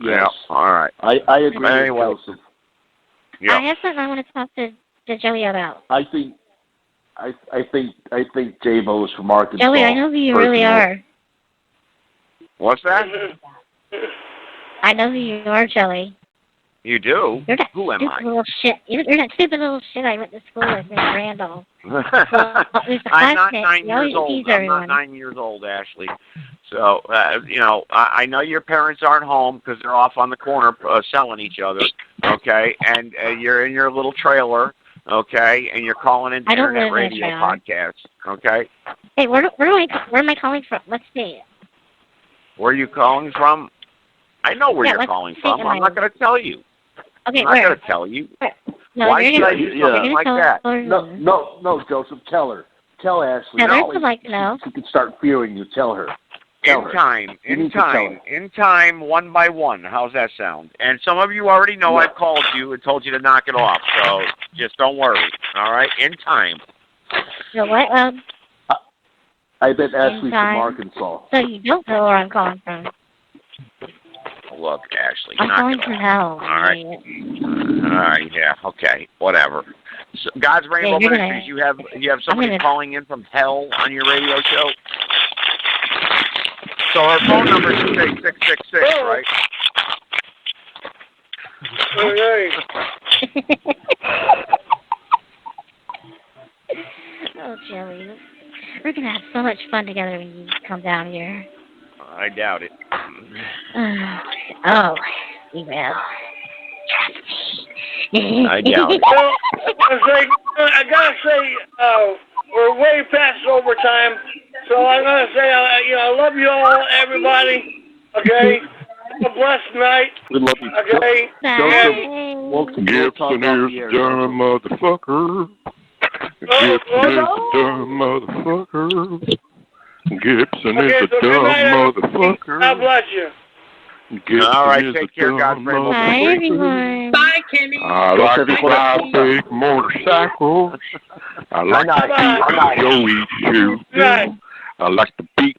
Yes. Yeah, all right. I agree with Joseph. I have something I want to talk to Joey about. I think J-Bo is from Arkansas. Joey, I know who you really are. What's that? I know who you are, Joey. You do? You're that who am stupid I? Little shit. You're that stupid little shit I went to school with in Randolph. I'm not 9 years old. I'm not 9 years old, Ashley. So, I know your parents aren't home because they're off on the corner selling each other, okay? And you're in your little trailer, okay? And you're calling into internet radio podcasts, okay? Hey, where am I calling from? Let's see. Where are you calling from? I know where you're calling from. I'm not going to tell you. Okay, I'm not going to tell you. No, why should I do something like that? No, Joseph, tell her. Tell Ashley. Tell her like no. She can start fearing you. Tell her. In time, one by one. How's that sound? And some of you already know I've called you and told you to knock it off, so just don't worry, all right? In time. So what, I bet Ashley's from Arkansas. So you don't know where I'm calling from. Look, Ashley, I'm calling from hell. All right. All right, yeah, okay, whatever. So, God's Rainbow Ministries, you have somebody calling in from hell on your radio show? So her phone number is 666, right? Oh, Joey. We're going to have so much fun together when you come down here. I doubt it. Oh, you will. I doubt it. I gotta say, we're way past overtime, so I'm gonna say, I love you all, everybody. Okay, have a blessed night. We love you. Okay. Gibson is a dumb motherfucker. Gibson is a dumb motherfucker. Gibson is a dumb motherfucker. God bless you. Gibson all right, is take care, God's Rainbow. Bye, everyone. Bye, Kenny. I like to drive big motorcycles. I like to see Joey shoot. I like to beat